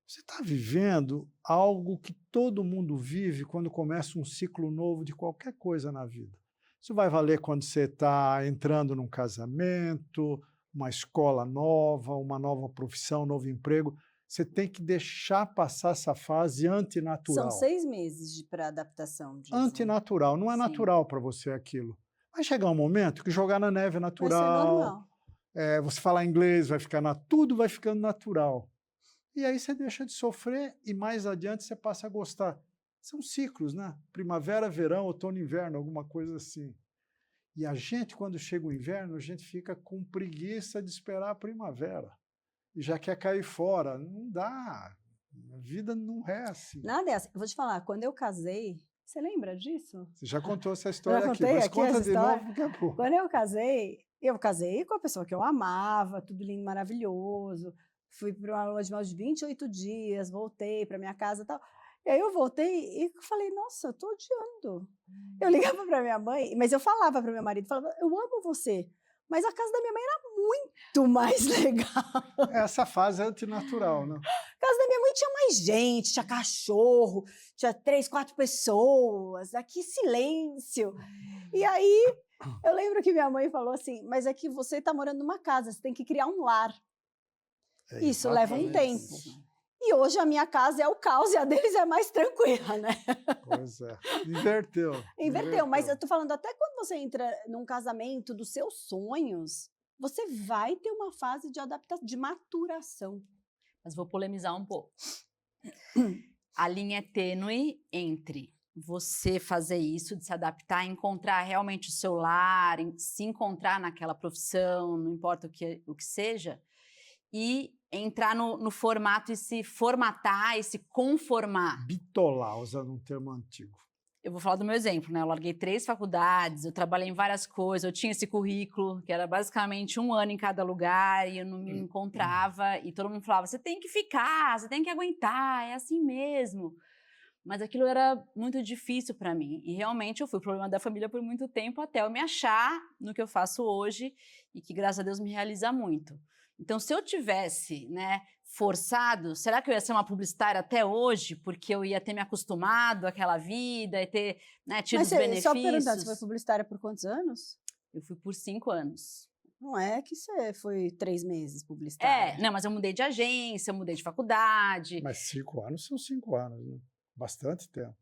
você está vivendo algo que todo mundo vive quando começa um ciclo novo de qualquer coisa na vida. Isso vai valer quando você está entrando num casamento, uma escola nova, uma nova profissão, um novo emprego. Você tem que deixar passar essa fase antinatural. São 6 meses para adaptação. Antinatural. Não é natural para você aquilo. Vai chegar um momento que jogar na neve é natural. Vai ser normal. Você falar inglês vai ficar... Tudo vai ficando natural. E aí você deixa de sofrer e mais adiante você passa a gostar. São ciclos, né? Primavera, verão, outono, inverno, alguma coisa assim. E a gente, quando chega o inverno, a gente fica com preguiça de esperar a primavera. E já quer cair fora. Não dá. A vida não é assim. Nada é assim. Eu vou te falar, quando eu casei, você lembra disso? Você já contou essa história aqui, mas aqui conta de novo daqui a pouco. Quando eu casei com a pessoa que eu amava, tudo lindo, maravilhoso. Fui para uma lua de mel de 28 dias, voltei para minha casa e tal. E aí eu voltei e falei, nossa, eu tô odiando. Eu ligava para minha mãe, mas eu falava para meu marido, falava, eu amo você, mas a casa da minha mãe era muito mais legal. Essa fase é antinatural, né? A casa da minha mãe tinha mais gente, tinha cachorro, tinha 3, 4 pessoas, aqui silêncio. E aí eu lembro que minha mãe falou assim, mas é que você tá morando numa casa, você tem que criar um lar. Isso leva um tempo. E hoje a minha casa é o caos e a deles é mais tranquila, né? Pois é. Inverteu. Inverteu. Mas eu tô falando, até quando você entra num casamento dos seus sonhos, você vai ter uma fase de adaptação, de maturação. Mas vou polemizar um pouco. A linha é tênue entre você fazer isso, de se adaptar, encontrar realmente o seu lar, se encontrar naquela profissão, não importa o que seja, e entrar no formato e se formatar e se conformar. Bitolar, usando um termo antigo. Eu vou falar do meu exemplo, né? Eu larguei 3 faculdades, eu trabalhei em várias coisas, eu tinha esse currículo, que era basicamente 1 ano em cada lugar, e eu não me encontrava, e todo mundo falava, você tem que ficar, você tem que aguentar, é assim mesmo. Mas aquilo era muito difícil para mim, e realmente eu fui o problema da família por muito tempo, até eu me achar no que eu faço hoje, e que graças a Deus me realiza muito. Então, se eu tivesse, né, forçado, será que eu ia ser uma publicitária até hoje? Porque eu ia ter me acostumado àquela vida e ter, né, tido os benefícios. Só perguntando, você foi publicitária por quantos anos? Eu fui por 5 anos. Não é que você foi 3 meses publicitária. Não, mas eu mudei de agência, eu mudei de faculdade. Mas 5 anos são 5 anos, né? Bastante tempo.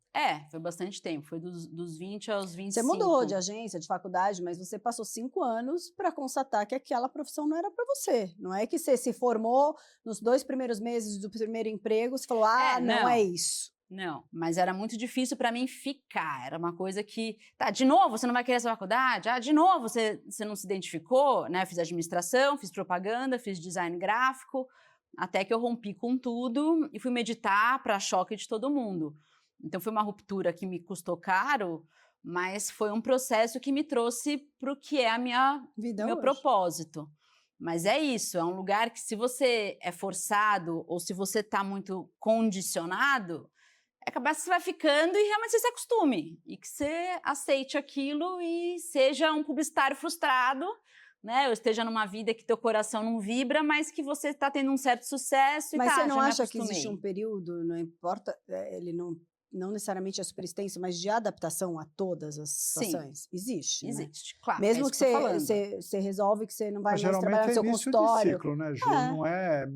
Foi bastante tempo, foi dos 20 aos 25. Você mudou de agência, de faculdade, mas você passou 5 anos para constatar que aquela profissão não era para você. Não é que você se formou nos 2 primeiros meses do primeiro emprego, você falou, não é isso. Não, mas era muito difícil para mim ficar, era uma coisa que, de novo, você não vai querer essa faculdade? De novo, você não se identificou? Né? Fiz administração, fiz propaganda, fiz design gráfico, até que eu rompi com tudo e fui meditar para choque de todo mundo. Então, foi uma ruptura que me custou caro, mas foi um processo que me trouxe para o que é a minha vida, meu propósito. Mas é isso, é um lugar que se você é forçado ou se você está muito condicionado, acabar você vai ficando e realmente você se acostume. E que você aceite aquilo e seja um publicitário frustrado, né? Ou esteja numa vida que teu coração não vibra, mas que você está tendo um certo sucesso e Mas você não já me acha que existe acostumei. um período, não importa, ele não necessariamente é super extenso, mas de adaptação a todas as Sim. situações? Existe, né? Existe, claro. Mesmo é que isso eu tô falando. você resolve que você não vai Mas mais trabalhar geralmente no é seu início de consultório. ciclo, né, Ju? É. Não é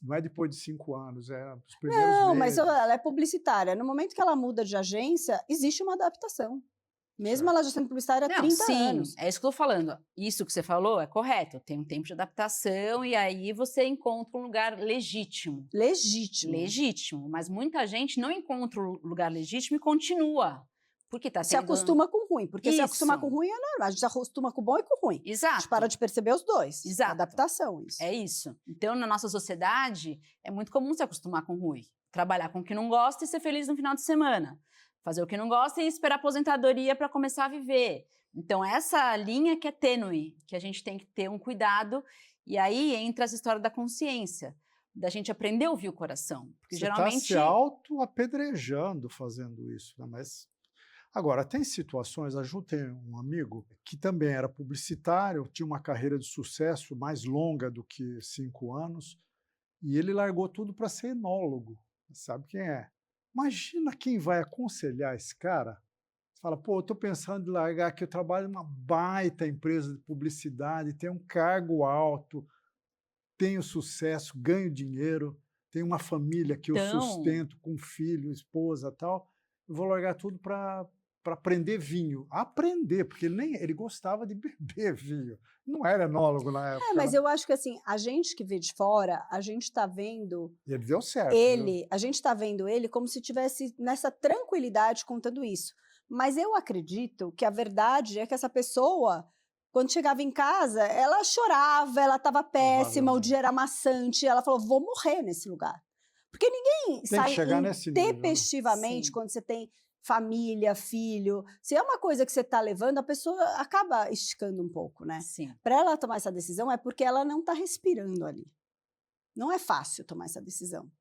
não é depois de 5 anos, é os primeiros Não, mas meses. ela é publicitária. No momento que ela muda de agência, existe uma adaptação. Mesmo Certo. ela já sendo publicitária há Não, 30 sim, anos. é isso que eu tô falando. Isso que você falou é correto. Tem um tempo de adaptação e aí você encontra um lugar legítimo. Legítimo. Legítimo. Mas muita gente não encontra o lugar legítimo e continua. Porque tá Se tendo... acostuma com o ruim. Porque se acostumar Isso. com o ruim é normal. A gente se acostuma com o bom e com o ruim. A gente Exato. para de perceber os dois. Exato. Adaptação, isso. É isso. Então, na nossa sociedade, é muito comum se acostumar com o ruim. Trabalhar com o que não gosta e ser feliz no final de semana. Fazer o que não gosta e esperar aposentadoria para começar a viver. Então, essa linha que é tênue, que a gente tem que ter um cuidado. E aí entra essa história da consciência, da gente aprender a ouvir o coração. Porque Você está geralmente... se auto-apedrejando fazendo isso, né? Mas agora, tem situações, a Ju tem um amigo que também era publicitário, tinha uma carreira de sucesso mais longa do que 5 anos, e ele largou tudo para ser enólogo. Sabe quem é? Imagina quem vai aconselhar esse cara. Você fala, pô, eu estou pensando em largar aqui, eu trabalho numa baita empresa de publicidade, tenho um cargo alto, tenho sucesso, ganho dinheiro, tenho uma família que eu Então- sustento com filho, esposa e tal, eu vou largar tudo para aprender vinho. Aprender, porque ele gostava de beber vinho. Não era enólogo na época. Mas né? eu acho que assim, a gente que vê de fora, a gente está vendo E ele deu certo. viu? a gente está vendo ele como se tivesse nessa tranquilidade contando isso. Mas eu acredito que a verdade é que essa pessoa, quando chegava em casa, ela chorava, ela estava péssima, o dia era maçante, ela falou, vou morrer nesse lugar. Porque ninguém que sai chegar nesse nível, né? intempestivamente Sim. quando você tem família, filho. Se é uma coisa que você está levando, a pessoa acaba esticando um pouco, né? Sim. Para ela tomar essa decisão é porque ela não está respirando ali. Não é fácil tomar essa decisão.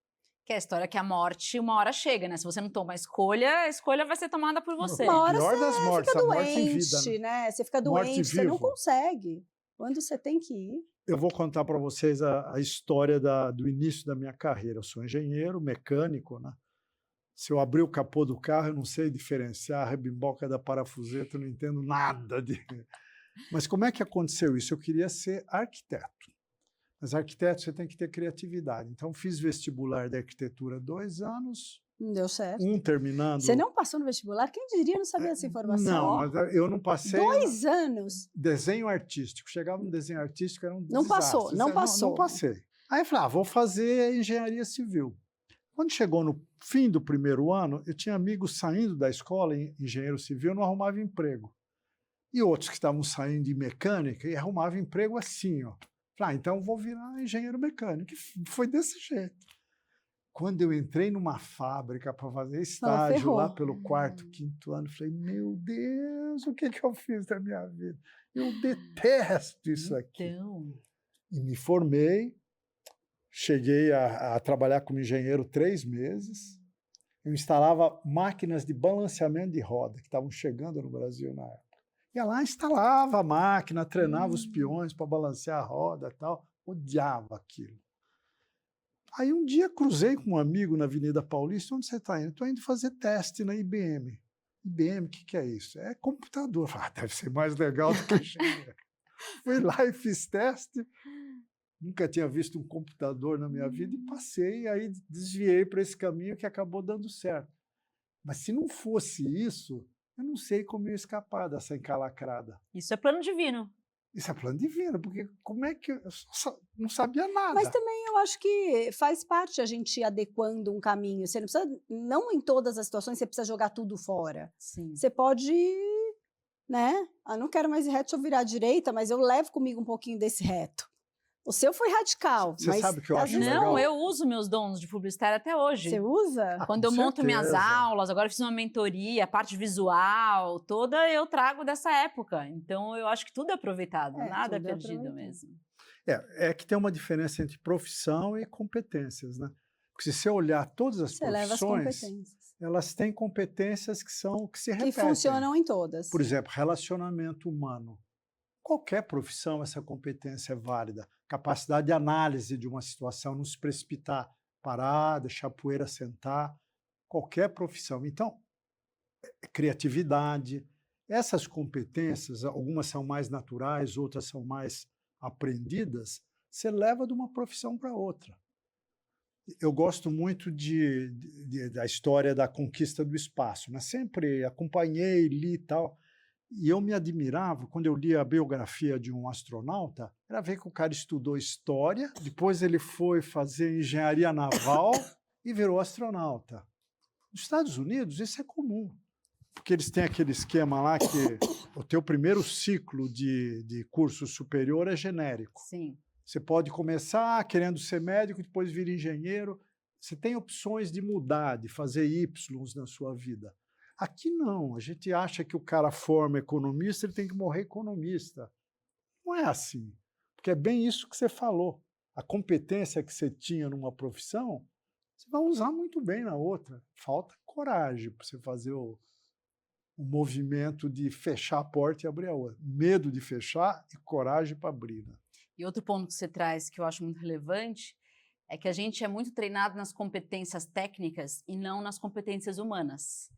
Que é a história que a morte uma hora chega, né? Se você não toma a escolha vai ser tomada por você. Uma hora Pior das mortes, fica a morte em doente, vida. Né? né? Você fica Morte doente, você não vivo. consegue. Quando você tem que ir. Eu vou contar para vocês a história do início da minha carreira. Eu sou engenheiro, mecânico, né? Se eu abrir o capô do carro, eu não sei diferenciar a rebimboca da parafuseta, eu não entendo nada de... Mas como é que aconteceu isso? Eu queria ser arquiteto. Mas arquiteto você tem que ter criatividade. Então fiz vestibular de arquitetura 2 anos, Não deu certo. terminando... Você não passou no vestibular? Quem diria não sabia essa informação? Não, Ó, mas eu não passei... 2 anos. Desenho artístico. Chegava no desenho artístico, era um Não passou, desastre. não Não passou. passei. Aí eu falei, vou fazer engenharia civil. Quando chegou no fim do primeiro ano, eu tinha amigos saindo da escola em engenheiro civil, não arrumava emprego. E outros que estavam saindo de mecânica e arrumavam emprego assim, ó. Falei, então vou virar engenheiro mecânico. E foi desse jeito. Quando eu entrei numa fábrica para fazer estágio ferrou. lá pelo 4º, 5º ano, falei, meu Deus, o que eu fiz da minha vida? Eu detesto isso aqui. Então, E me formei, cheguei a trabalhar como engenheiro 3 meses. Eu instalava máquinas de balanceamento de roda, que estavam chegando no Brasil na época. Ia lá, instalava a máquina, treinava os peões para balancear a roda e tal. Odiava aquilo. Aí um dia cruzei com um amigo na Avenida Paulista. Onde você está indo? Estou indo fazer teste na IBM. IBM, o que é isso? É computador. Falei, deve ser mais legal do que engenheiro. Fui lá e fiz teste. Nunca tinha visto um computador na minha vida e passei, aí desviei para esse caminho que acabou dando certo. Mas se não fosse isso, eu não sei como eu ia escapar dessa encalacrada. isso é plano divino. Isso é plano divino, porque como é que eu não sabia nada. Mas também eu acho que faz parte a gente ir adequando um caminho. Você não precisa, não em todas as situações você precisa jogar tudo fora. Sim. Você pode, né? Não quero mais ir reto, deixa eu virar à direita, mas eu levo comigo um pouquinho desse reto. O seu foi radical. Você mas sabe o que eu às acho vezes legal? Não, eu uso meus dons de publicitária até hoje. Você usa? Quando com eu monto minhas certeza. aulas, agora eu fiz uma mentoria, a parte visual, toda eu trago dessa época. Então eu acho que tudo é aproveitado, nada é tudo é perdido aproveitado. mesmo. É que tem uma diferença entre profissão e competências, né? Porque se você olhar todas as Você leva as profissões, competências. elas têm competências que se Que repetem. funcionam em todas. Por exemplo, relacionamento humano. Qualquer profissão, essa competência é válida. Capacidade de análise de uma situação, não se precipitar, parar, deixar a poeira sentar. Qualquer profissão. Então, criatividade. Essas competências, algumas são mais naturais, outras são mais aprendidas, você leva de uma profissão para outra. Eu gosto muito da história da conquista do espaço, né? Sempre acompanhei, li e tal, e eu me admirava, quando eu li a biografia de um astronauta, era ver que o cara estudou história, depois ele foi fazer engenharia naval e virou astronauta. Nos Estados Unidos, isso é comum, porque eles têm aquele esquema lá que o teu primeiro ciclo de curso superior é genérico. Sim. Você pode começar querendo ser médico, depois vir engenheiro. Você tem opções de mudar, de fazer Ys na sua vida. Aqui não, a gente acha que o cara forma economista, ele tem que morrer economista. Não é assim, porque é bem isso que você falou. A competência que você tinha numa profissão, você vai usar muito bem na outra. Falta coragem para você fazer o movimento de fechar a porta e abrir a outra. Medo de fechar e coragem para abrir, né? E outro ponto que você traz que eu acho muito relevante é que a gente é muito treinado nas competências técnicas e não nas competências humanas.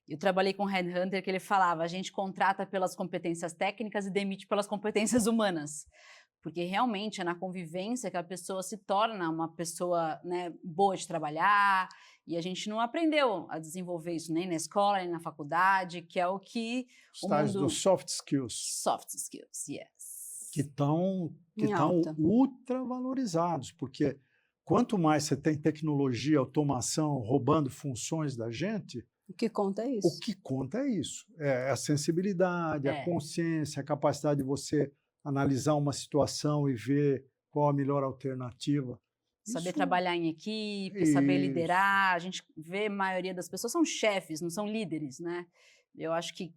Eu trabalhei com um headhunter que ele falava, a gente contrata pelas competências técnicas e demite pelas competências humanas. Porque realmente é na convivência que a pessoa se torna uma pessoa, né, boa de trabalhar, e a gente não aprendeu a desenvolver isso nem na escola, nem na faculdade, que é o que Os tais dos soft skills. Soft skills, yes. Que estão Em alta. ultra valorizados, porque quanto mais você tem tecnologia, automação roubando funções da gente, O que conta é isso. o que conta é isso. É a sensibilidade, a consciência, a capacidade de você analisar uma situação e ver qual a melhor alternativa. Saber Isso- trabalhar em equipe, saber Isso. liderar. A gente vê a maioria das pessoas são chefes, não são líderes, né? Eu acho que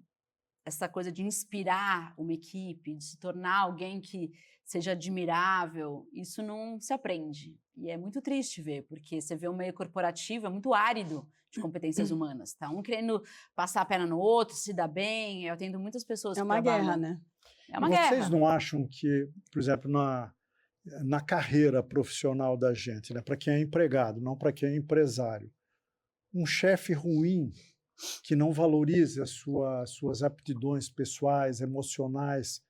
essa coisa de inspirar uma equipe, de se tornar alguém que seja admirável, isso não se aprende. E é muito triste ver, porque você vê um meio corporativo, é muito árido de competências humanas. Tá? Um querendo passar a perna no outro, se dar bem. Eu atendo muitas pessoas É que uma trabalham. guerra, né? É uma Vocês guerra. não acham que, por exemplo, na carreira profissional da gente, né, para quem é empregado, não para quem é empresário, um chefe ruim que não valorize as suas aptidões pessoais, emocionais,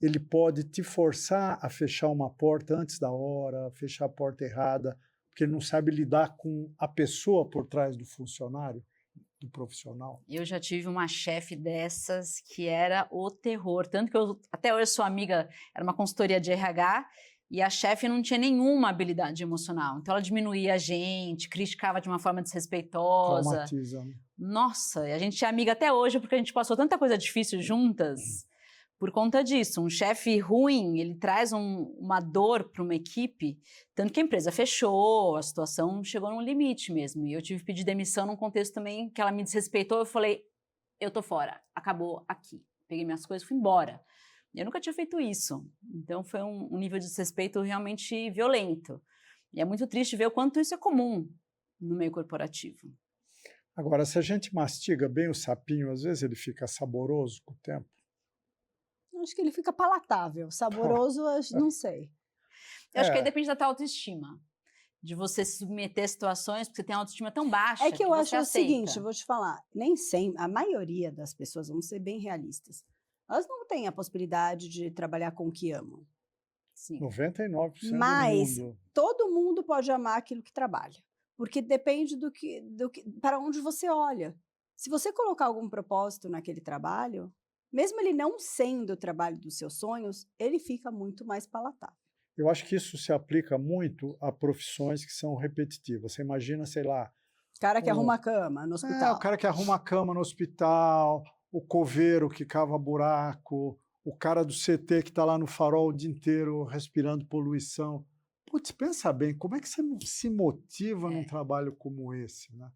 ele pode te forçar a fechar uma porta antes da hora, fechar a porta errada, porque ele não sabe lidar com a pessoa por trás do funcionário, do profissional. Eu já tive uma chefe dessas que era o terror. Tanto que eu até hoje sou amiga, era uma consultoria de RH, e a chefe não tinha nenhuma habilidade emocional. Então ela diminuía a gente, criticava de uma forma desrespeitosa. Traumatiza, né? Nossa, e a gente é amiga até hoje porque a gente passou tanta coisa difícil juntas por conta disso. Um chefe ruim, ele traz uma dor para uma equipe, tanto que a empresa fechou, a situação chegou num limite mesmo. E eu tive que pedir demissão num contexto também que ela me desrespeitou. Eu falei, eu tô fora, acabou aqui. Peguei minhas coisas e fui embora. Eu nunca tinha feito isso. Então foi um nível de desrespeito realmente violento. E é muito triste ver o quanto isso é comum no meio corporativo. Agora, se a gente mastiga bem o sapinho, às vezes ele fica saboroso com o tempo. Acho que ele fica palatável. Saboroso, não sei. Eu acho que aí depende da tua autoestima. De você se submeter a situações, porque você tem uma autoestima tão baixa É que eu acho você o aceita. seguinte, eu vou te falar, nem sempre, a maioria das pessoas, vamos ser bem realistas, elas não têm a possibilidade de trabalhar com o que amam. Sim. 99% Mas do mundo. todo mundo pode amar aquilo que trabalha, porque depende para onde você olha. Se você colocar algum propósito naquele trabalho, mesmo ele não sendo o trabalho dos seus sonhos, ele fica muito mais palatável. Eu acho que isso se aplica muito a profissões que são repetitivas. Você imagina, sei lá... O cara que arruma a cama no hospital. o cara que arruma a cama no hospital, o coveiro que cava buraco, o cara do CT que está lá no farol o dia inteiro respirando poluição. Putz, pensa bem, como é que você se motiva num trabalho como esse, né?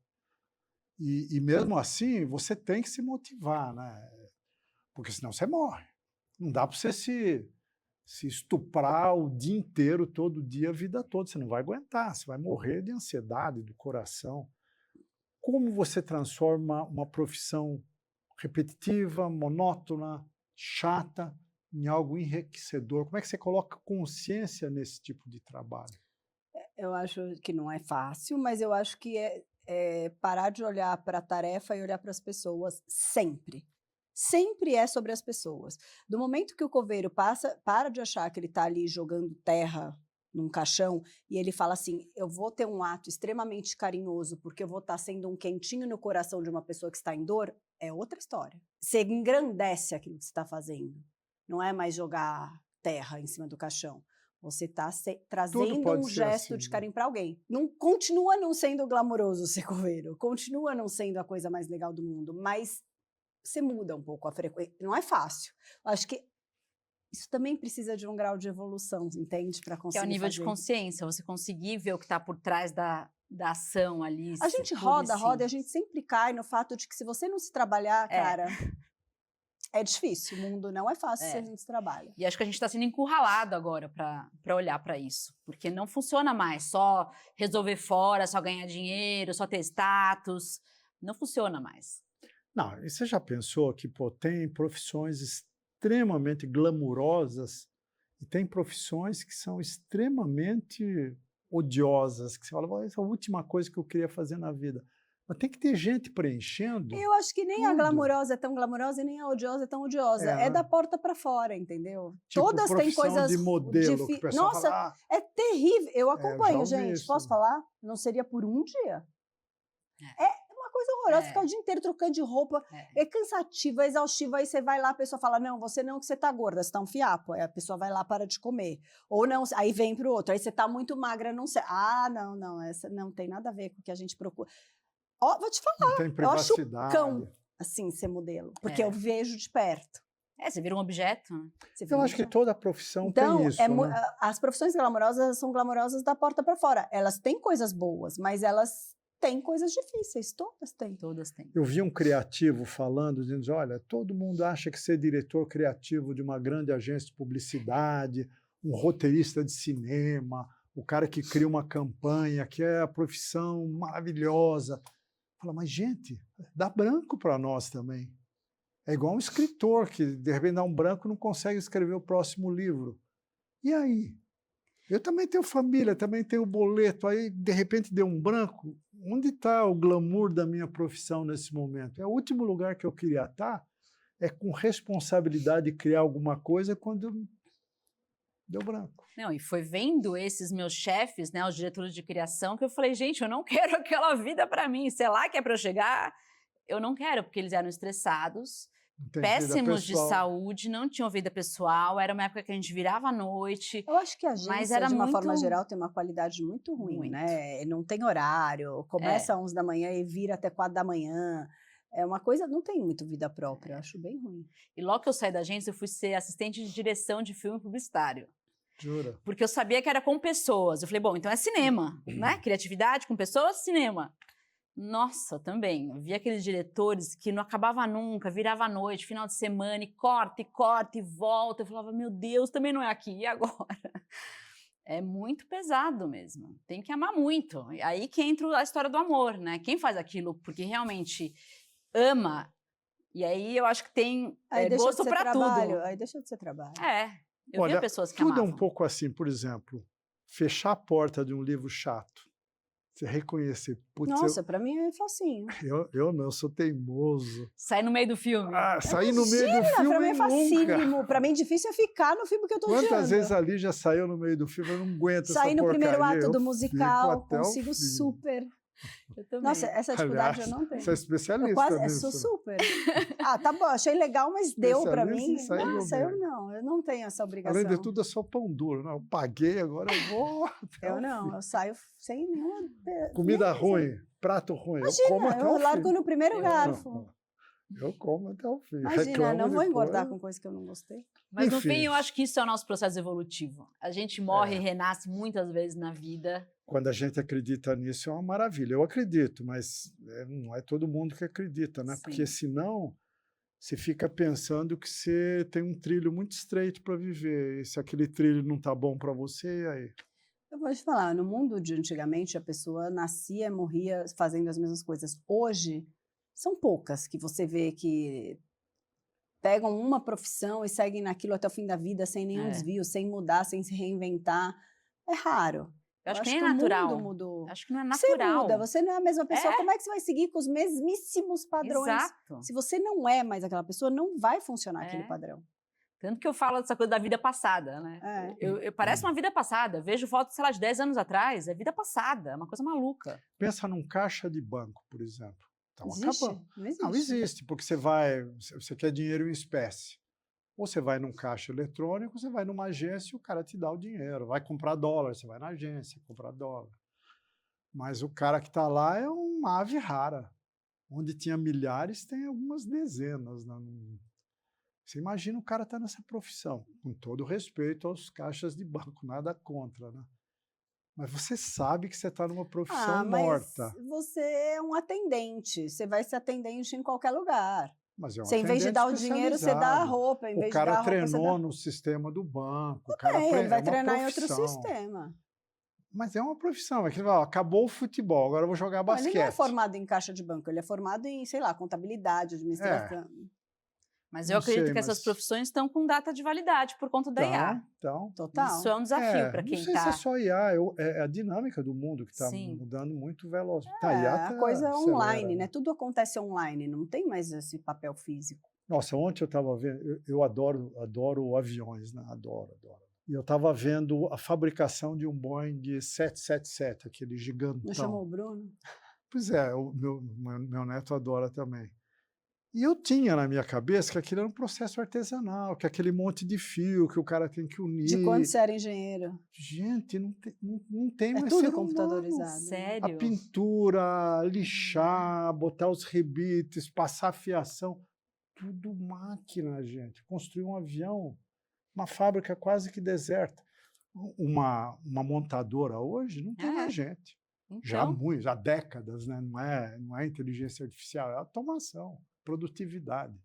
E mesmo assim, você tem que se motivar, né? Porque senão você morre. Não dá para você se estuprar o dia inteiro, todo dia, a vida toda. Você não vai aguentar, você vai morrer de ansiedade do coração. Como você transforma uma profissão repetitiva, monótona, chata, em algo enriquecedor? Como é que você coloca consciência nesse tipo de trabalho? Eu acho que não é fácil, mas eu acho que é parar de olhar para a tarefa e olhar para as pessoas sempre. Sempre é sobre as pessoas. Do momento que o coveiro para de achar que ele está ali jogando terra num caixão e ele fala assim, eu vou ter um ato extremamente carinhoso porque eu vou estar sendo um quentinho no coração de uma pessoa que está em dor, é outra história. Você engrandece aquilo que você está fazendo. Não é mais jogar terra em cima do caixão. Você está trazendo um gesto de carinho para alguém. Não, continua não sendo glamouroso ser coveiro, continua não sendo a coisa mais legal do mundo, mas você muda um pouco a frequência. Não é fácil. Eu acho que isso também precisa de um grau de evolução, entende? Para conseguir Que é o nível fazer. de consciência, você conseguir ver o que está por trás da ação ali. A gente roda e a gente sempre cai no fato de que se você não se trabalhar, cara, é difícil. O mundo não é fácil se a gente se trabalha. E acho que a gente está sendo encurralado agora para olhar para isso, porque não funciona mais só resolver fora, só ganhar dinheiro, só ter status. Não funciona mais. Não, e você já pensou que tem profissões extremamente glamourosas e tem profissões que são extremamente odiosas, que você fala, essa é a última coisa que eu queria fazer na vida. Mas tem que ter gente preenchendo. Eu acho que nem a glamurosa é tão glamurosa e nem a odiosa é tão odiosa. É da porta para fora, entendeu? Tipo, todas têm coisas de modelo, que o pessoal Nossa, fala, é terrível. Eu acompanho, gente. isso. Posso falar? Não seria por um dia. É uma coisa horrorosa ficar o dia inteiro trocando de roupa. É cansativo, é exaustivo. Aí você vai lá, a pessoa fala, não, você não, que você tá gorda, você tá um fiapo. Aí a pessoa vai lá, para de comer. Ou não, aí vem pro outro. Aí você tá muito magra, não sei. Ah, não, essa não tem nada a ver com o que a gente procura. Ó, vou te falar, não tem privacidade. Eu acho cão, assim, ser modelo, porque eu vejo de perto. Você vira um objeto, né? Eu acho que toda profissão tem isso, né? As profissões glamourosas são glamourosas da porta para fora. Elas têm coisas boas, mas elas têm coisas difíceis, todas têm. Todas têm. Eu vi um criativo falando, dizendo, olha, todo mundo acha que ser diretor criativo de uma grande agência de publicidade, um roteirista de cinema, o cara que cria uma campanha, que é a profissão maravilhosa. Fala, mas gente, dá branco para nós também. É igual um escritor que, de repente, dá um branco e não consegue escrever o próximo livro. E aí? Eu também tenho família, também tenho boleto. Aí, de repente, deu um branco. Onde está o glamour da minha profissão nesse momento? É o último lugar que eu queria estar. É com responsabilidade de criar alguma coisa quando deu branco. Não, e foi vendo esses meus chefes, né, os diretores de criação, que eu falei, gente, eu não quero aquela vida para mim. Sei lá que é para eu chegar, eu não quero, porque eles eram estressados, péssimos de saúde, não tinham vida pessoal, era uma época que a gente virava à noite. Eu acho que a agência, de uma forma geral, tem uma qualidade muito ruim, né? Não tem horário, começa às 11 da manhã e vira até 4 da manhã. É uma coisa, não tem muito vida própria, eu acho bem ruim. E logo que eu saí da agência, eu fui ser assistente de direção de filme publicitário. Jura? Porque eu sabia que era com pessoas. Eu falei, bom, então é cinema, né? Criatividade com pessoas, cinema. Nossa, também. Eu via aqueles diretores que não acabava nunca, virava à noite, final de semana, e corta, e volta. Eu falava, meu Deus, também não é aqui, e agora? É muito pesado mesmo. Tem que amar muito. E aí que entra a história do amor, né? Quem faz aquilo porque realmente ama, e aí eu acho que tem gosto para tudo. Aí deixa de ser trabalho. Eu via pessoas que tudo amavam. É um pouco assim, por exemplo, fechar a porta de um livro chato. Você reconhecer. Putz, nossa, para mim é facinho. Eu não, eu sou teimoso. Sair no meio do filme. Sair no meio do filme pra mim é facílimo. nunca. Pra mim difícil é ficar no filme que eu tô odiando. Quantas vezes ali já saiu no meio do filme, eu não aguento Sair no primeiro ato do musical, até consigo super. Eu também. Nossa, essa dificuldade eu não tenho. Você é especialista nisso. Sou super. Tá bom, achei legal, mas deu pra mim. Nossa, eu não tenho essa obrigação. Além de tudo, eu sou pão duro. Não, eu paguei, agora eu vou. Eu não, eu saio sem nenhuma... Comida ruim, prato ruim. Imagina, eu como até o fim. largo no primeiro garfo. Eu como até o fim. Imagina, não vou engordar com coisa que eu não gostei. Mas no fim, eu acho que isso é o nosso processo evolutivo. A gente morre e renasce muitas vezes na vida. Quando a gente acredita nisso, é uma maravilha. Eu acredito, mas não é todo mundo que acredita, né? Sim. Porque senão você fica pensando que você tem um trilho muito estreito para viver. E se aquele trilho não está bom para você, e aí? Eu vou te falar, no mundo de antigamente, a pessoa nascia e morria fazendo as mesmas coisas. Hoje, são poucas que você vê que pegam uma profissão e seguem naquilo até o fim da vida, sem nenhum desvio, sem mudar, sem se reinventar. É raro. Eu acho que acho nem é natural. O mundo mudou. Acho que não é Você natural. muda, você não é a mesma pessoa. Como é que você vai seguir com os mesmíssimos padrões? Exato. Se você não é mais aquela pessoa, não vai funcionar aquele padrão. Tanto que eu falo dessa coisa da vida passada, né? Parece uma vida passada. Eu vejo fotos, sei lá, de 10 anos atrás. É vida passada, é uma coisa maluca. Pensa num caixa de banco, por exemplo. Então, Existe? acabou. Não existe. Não existe, porque você quer dinheiro em espécie. Ou você vai num caixa eletrônico, você vai numa agência e o cara te dá o dinheiro. Vai comprar dólar, você vai na agência comprar dólar. Mas o cara que está lá é uma ave rara. Onde tinha milhares, tem algumas dezenas. Né? Você imagina o cara estar nessa profissão, com todo respeito aos caixas de banco, nada contra, né? Mas você sabe que você está numa profissão morta. Mas você é um atendente, você vai ser atendente em qualquer lugar. Mas é um você, em vez de dar o dinheiro, você dá a roupa. Em vez o cara de dar a roupa, treinou no sistema do banco. O cara ele vai treinar em profissão. outro sistema. Mas é uma profissão. É que acabou o futebol, agora eu vou jogar basquete. Ele não é formado em caixa de banco, ele é formado em, sei lá, contabilidade, administração. Mas eu acredito que essas profissões estão com data de validade por conta da IA. Então, total. Isso é um desafio para quem está... Não sei se é só IA, é a dinâmica do mundo que está mudando muito veloz. A coisa online, né? Tudo acontece online, não tem mais esse papel físico. Nossa, ontem eu estava vendo, eu adoro aviões, né? Adoro. E eu estava vendo a fabricação de um Boeing 777, aquele gigantão. Não chamou o Bruno? Pois é, meu neto adora também. E eu tinha na minha cabeça que aquilo era um processo artesanal, que aquele monte de fio que o cara tem que unir. De quando você era engenheiro? Gente, não tem mais tudo ser computadorizado. humano. Sério? A pintura, lixar, botar os rebites, passar a fiação, tudo máquina, gente. Construir um avião, uma fábrica quase que deserta. Uma montadora hoje não tem mais gente. Então. Já há décadas, né? Não é inteligência artificial, é automação. Produtividade.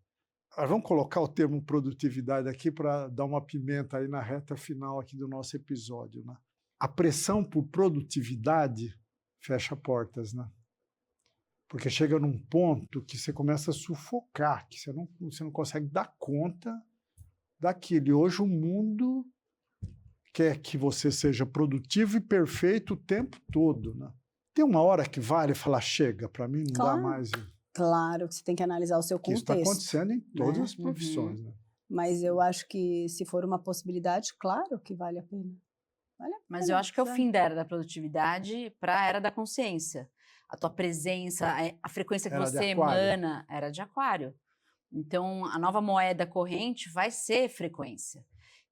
Vamos colocar o termo produtividade aqui para dar uma pimenta aí na reta final aqui do nosso episódio. Né? A pressão por produtividade fecha portas, né? Porque chega num ponto que você começa a sufocar, que você não consegue dar conta daquilo. E hoje o mundo quer que você seja produtivo e perfeito o tempo todo. Né? Tem uma hora que vale falar, chega, para mim não dá mais... Claro que você tem que analisar o seu contexto. Isso está acontecendo em todas as profissões. Né? Mas eu acho que se for uma possibilidade, claro que vale a pena. Mas eu acho que é o fim da era da produtividade para a era da consciência. A tua presença, a frequência que você emana, era de aquário. Então, a nova moeda corrente vai ser frequência.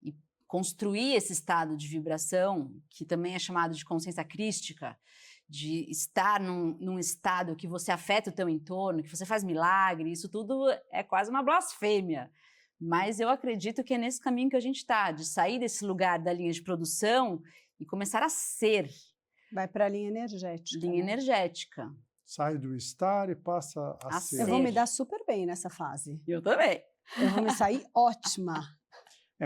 E construir esse estado de vibração, que também é chamado de consciência crística, de estar num estado que você afeta o teu entorno, que você faz milagre, isso tudo é quase uma blasfêmia. Mas eu acredito que é nesse caminho que a gente está, de sair desse lugar da linha de produção e começar a ser. Vai para a linha energética. Linha energética. Sai do estar e passa a ser. Eu vou me dar super bem nessa fase. Eu também. Eu vou me sair ótima.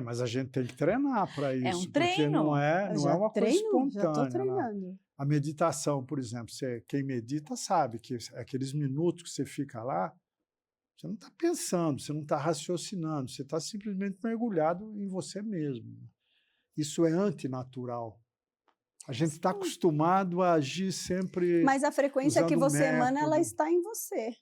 Mas a gente tem que treinar para isso. É um treino. Porque não é uma coisa espontânea. Já estou treinando. Né? A meditação, por exemplo, quem medita sabe que aqueles minutos que você fica lá, você não está pensando, você não está raciocinando, você está simplesmente mergulhado em você mesmo. Isso é antinatural. A gente está acostumado a agir sempre. Mas a frequência que você emana, ela está em você.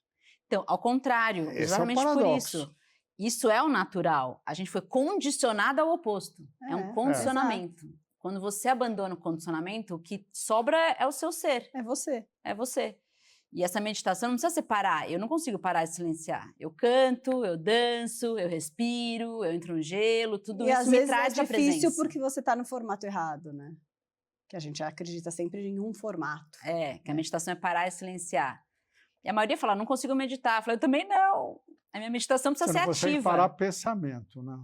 Então, ao contrário, exatamente por isso. Isso é o natural. A gente foi condicionado ao oposto. É um condicionamento. Quando você abandona o condicionamento, o que sobra é o seu ser. É você. É você. E essa meditação não precisa separar. Eu não consigo parar de silenciar. Eu canto, eu danço, eu respiro, eu entro no gelo, tudo isso me traz a presença. É difícil porque você está no formato errado, né? Que a gente acredita sempre em um formato. Que a meditação é parar e silenciar. E a maioria fala, não consigo meditar. Eu falei, eu também não. A minha meditação precisa ser ativa. Você não consegue parar pensamento, né?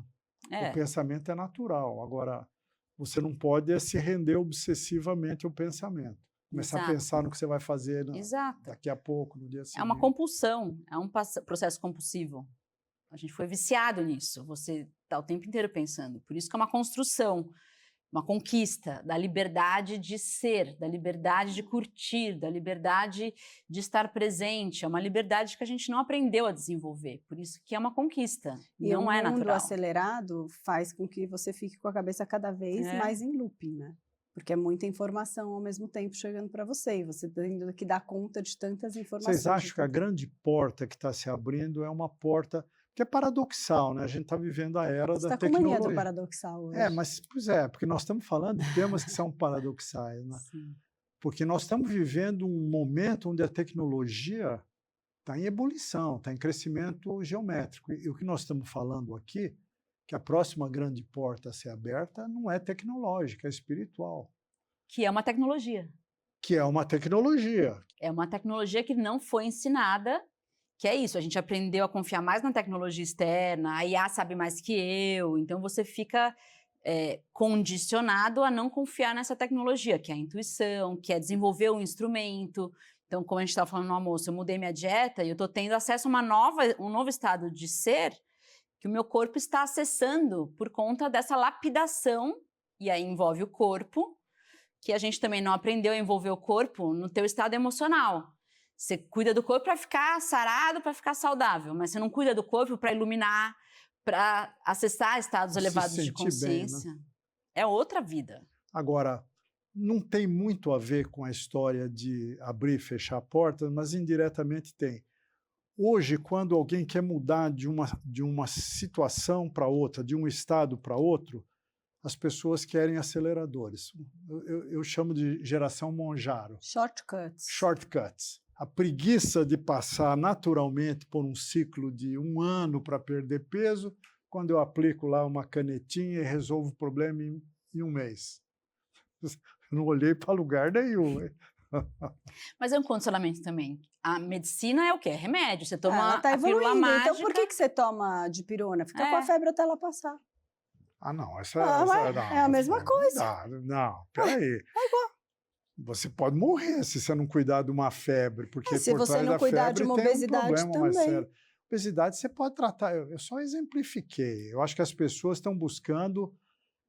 O pensamento é natural. Agora, você não pode se render obsessivamente ao pensamento. Começar a pensar no que você vai fazer daqui a pouco, no dia seguinte. É uma compulsão, é um processo compulsivo. A gente foi viciado nisso. Você está o tempo inteiro pensando. Por isso que é uma construção, uma conquista da liberdade de ser, da liberdade de curtir, da liberdade de estar presente. É uma liberdade que a gente não aprendeu a desenvolver. Por isso que é uma conquista. E não é o mundo natural. acelerado faz com que você fique com a cabeça cada vez mais em looping, né? Porque é muita informação ao mesmo tempo chegando para você, e você tendo que dar conta de tantas informações. Vocês acham que a grande porta que está se abrindo é uma porta que é paradoxal, né? A gente está vivendo a era Você da está com mania tecnologia. do paradoxal hoje. Mas, pois é, porque nós estamos falando de temas que são paradoxais, né? Sim. Porque nós estamos vivendo um momento onde a tecnologia está em ebulição, está em crescimento geométrico. E o que nós estamos falando aqui, que a próxima grande porta a ser aberta não é tecnológica, é espiritual. Que é uma tecnologia. Que é uma tecnologia. É uma tecnologia que não foi ensinada, que é isso, a gente aprendeu a confiar mais na tecnologia externa, a IA sabe mais que eu, então você fica condicionado a não confiar nessa tecnologia, que é a intuição, que é desenvolver um instrumento. Então, como a gente estava falando no almoço, eu mudei minha dieta e eu estou tendo acesso a um novo estado de ser que o meu corpo está acessando por conta dessa lapidação, e aí envolve o corpo, que a gente também não aprendeu a envolver o corpo no teu estado emocional. Você cuida do corpo para ficar sarado, para ficar saudável, mas você não cuida do corpo para iluminar, para acessar estados elevados de consciência. Bem, né? É outra vida. Agora, não tem muito a ver com a história de abrir e fechar portas, mas indiretamente tem. Hoje, quando alguém quer mudar de uma situação para outra, de um estado para outro, as pessoas querem aceleradores. Eu chamo de geração Monjaro. Shortcuts. Shortcuts. A preguiça de passar naturalmente por um ciclo de 1 ano para perder peso, quando eu aplico lá uma canetinha e resolvo o problema em 1 mês. Eu não olhei para lugar nenhum. Mas é um condicionamento também. A medicina é o quê? É remédio. Você toma ela tá a pílula mágica. Então por que você toma dipirona? Fica com a febre até ela passar. Ah, não. Não, é a mesma coisa. Não, peraí. É igual. Você pode morrer se você não cuidar de uma febre, porque se por você trás não da cuidar febre de uma tem obesidade problema mais também. sério. Obesidade você pode tratar. Eu só exemplifiquei. Eu acho que as pessoas estão buscando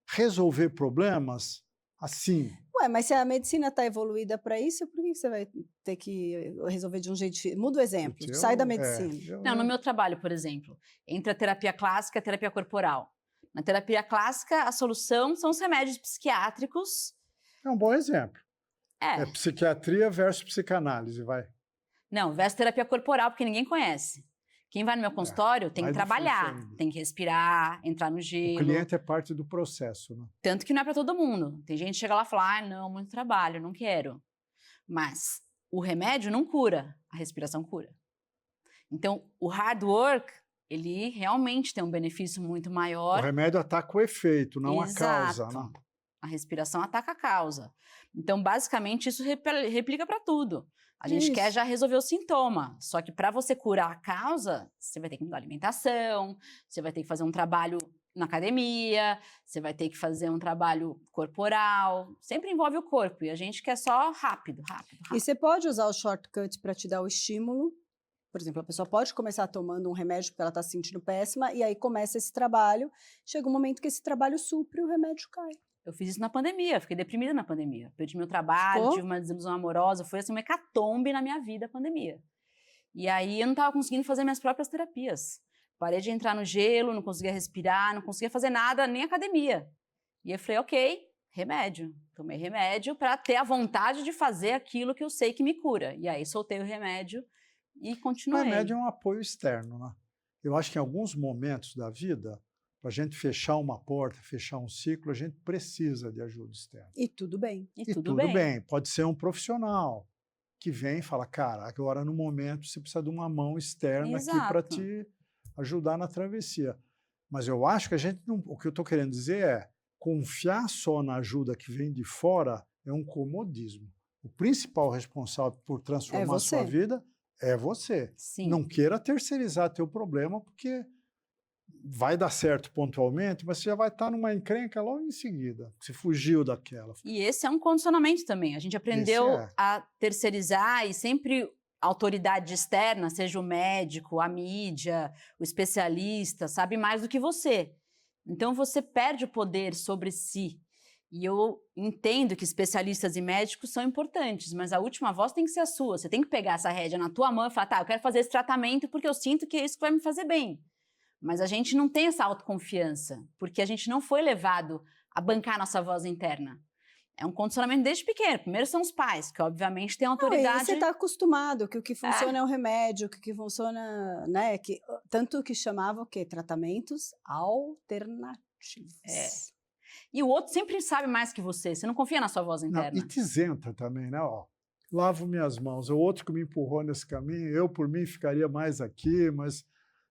resolver problemas assim. Ué, mas se a medicina está evoluída para isso, por que você vai ter que resolver de um jeito diferente? Muda o exemplo, sai da medicina. Não, no meu trabalho, por exemplo, entre a terapia clássica e a terapia corporal. Na terapia clássica, a solução são os remédios psiquiátricos. É um bom exemplo. É psiquiatria versus psicanálise, vai. Não, versus terapia corporal, porque ninguém conhece. Quem vai no meu consultório tem que trabalhar, tem que respirar, entrar no gelo. O cliente é parte do processo, né? Tanto que não é para todo mundo. Tem gente que chega lá e fala, ah, não, muito trabalho, não quero. Mas o remédio não cura, a respiração cura. Então, o hard work, ele realmente tem um benefício muito maior. O remédio ataca o efeito, não a causa, né? A respiração ataca a causa. Então, basicamente, isso replica para tudo. A gente quer já resolver o sintoma, só que para você curar a causa, você vai ter que mudar a alimentação, você vai ter que fazer um trabalho na academia, você vai ter que fazer um trabalho corporal, sempre envolve o corpo, e a gente quer só rápido. E você pode usar o shortcut para te dar o estímulo. Por exemplo, a pessoa pode começar tomando um remédio porque ela está se sentindo péssima, e aí começa esse trabalho, chega um momento que esse trabalho supre e o remédio cai. Eu fiz isso na pandemia, fiquei deprimida na pandemia. Perdi meu trabalho, tive uma desilusão amorosa, foi assim uma hecatombe na minha vida a pandemia. E aí eu não estava conseguindo fazer minhas próprias terapias. Parei de entrar no gelo, não conseguia respirar, não conseguia fazer nada, nem academia. E eu falei, ok, remédio. Tomei remédio para ter a vontade de fazer aquilo que eu sei que me cura. E aí soltei o remédio e continuei. O remédio é um apoio externo, né? Eu acho que em alguns momentos da vida, para a gente fechar uma porta, fechar um ciclo, a gente precisa de ajuda externa. E tudo bem. E tudo bem. Pode ser um profissional que vem e fala, cara, agora no momento você precisa de uma mão externa aqui para te ajudar na travessia. Mas eu acho que a gente não... O que eu estou querendo dizer é, confiar só na ajuda que vem de fora é um comodismo. O principal responsável por transformar a sua vida é você. Sim. Não queira terceirizar teu problema, porque vai dar certo pontualmente, mas você já vai estar numa encrenca logo em seguida. Você fugiu daquela. E esse é um condicionamento também. A gente aprendeu a terceirizar e sempre a autoridade externa, seja o médico, a mídia, o especialista, sabe mais do que você. Então você perde o poder sobre si. E eu entendo que especialistas e médicos são importantes, mas a última voz tem que ser a sua. Você tem que pegar essa rédea na tua mão e falar, tá, eu quero fazer esse tratamento porque eu sinto que é isso que vai me fazer bem. Mas a gente não tem essa autoconfiança, porque a gente não foi levado a bancar nossa voz interna. É um condicionamento desde pequeno. Primeiro são os pais, que obviamente têm autoridade. Não, e você está acostumado que o que funciona é o remédio, que o que funciona, né? Tanto que chamava o quê? Tratamentos alternativos. E o outro sempre sabe mais que você. Você não confia na sua voz interna. Não, e te isenta também, né? Ó, lavo minhas mãos. O outro que me empurrou nesse caminho, eu por mim ficaria mais aqui, mas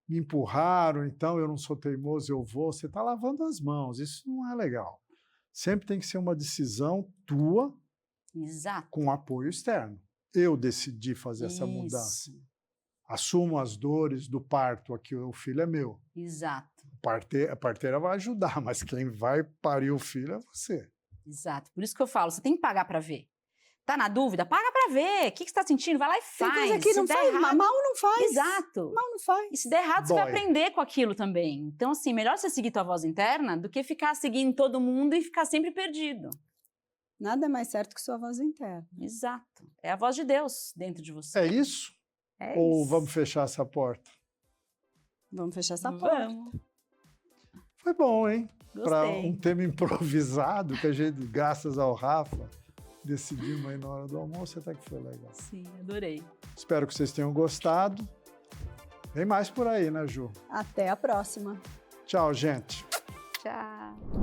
me empurraram, então eu não sou teimoso, eu vou. Você está lavando as mãos. Isso não é legal. Sempre tem que ser uma decisão tua. Exato. Com apoio externo. Eu decidi fazer essa mudança. Assumo as dores do parto, aqui o filho é meu. Exato. A parteira vai ajudar, mas quem vai parir o filho é você. Exato. Por isso que eu falo, você tem que pagar para ver. Tá na dúvida? Paga para ver. O que você está sentindo? Vai lá e faz. Tem coisa que não faz, mal não faz. Exato. Mal não faz. E se der errado, você vai aprender com aquilo também. Então, assim, melhor você seguir tua voz interna do que ficar seguindo todo mundo e ficar sempre perdido. Nada mais certo que sua voz interna. Exato. É a voz de Deus dentro de você. É isso? Ou vamos fechar essa porta? Vamos fechar essa porta. Foi bom, hein? Para Gostei. um tema improvisado que a gente, graças ao Rafa, decidimos aí na hora do almoço, até que foi legal. Sim, adorei. Espero que vocês tenham gostado. Vem mais por aí, né, Ju? Até a próxima. Tchau, gente. Tchau.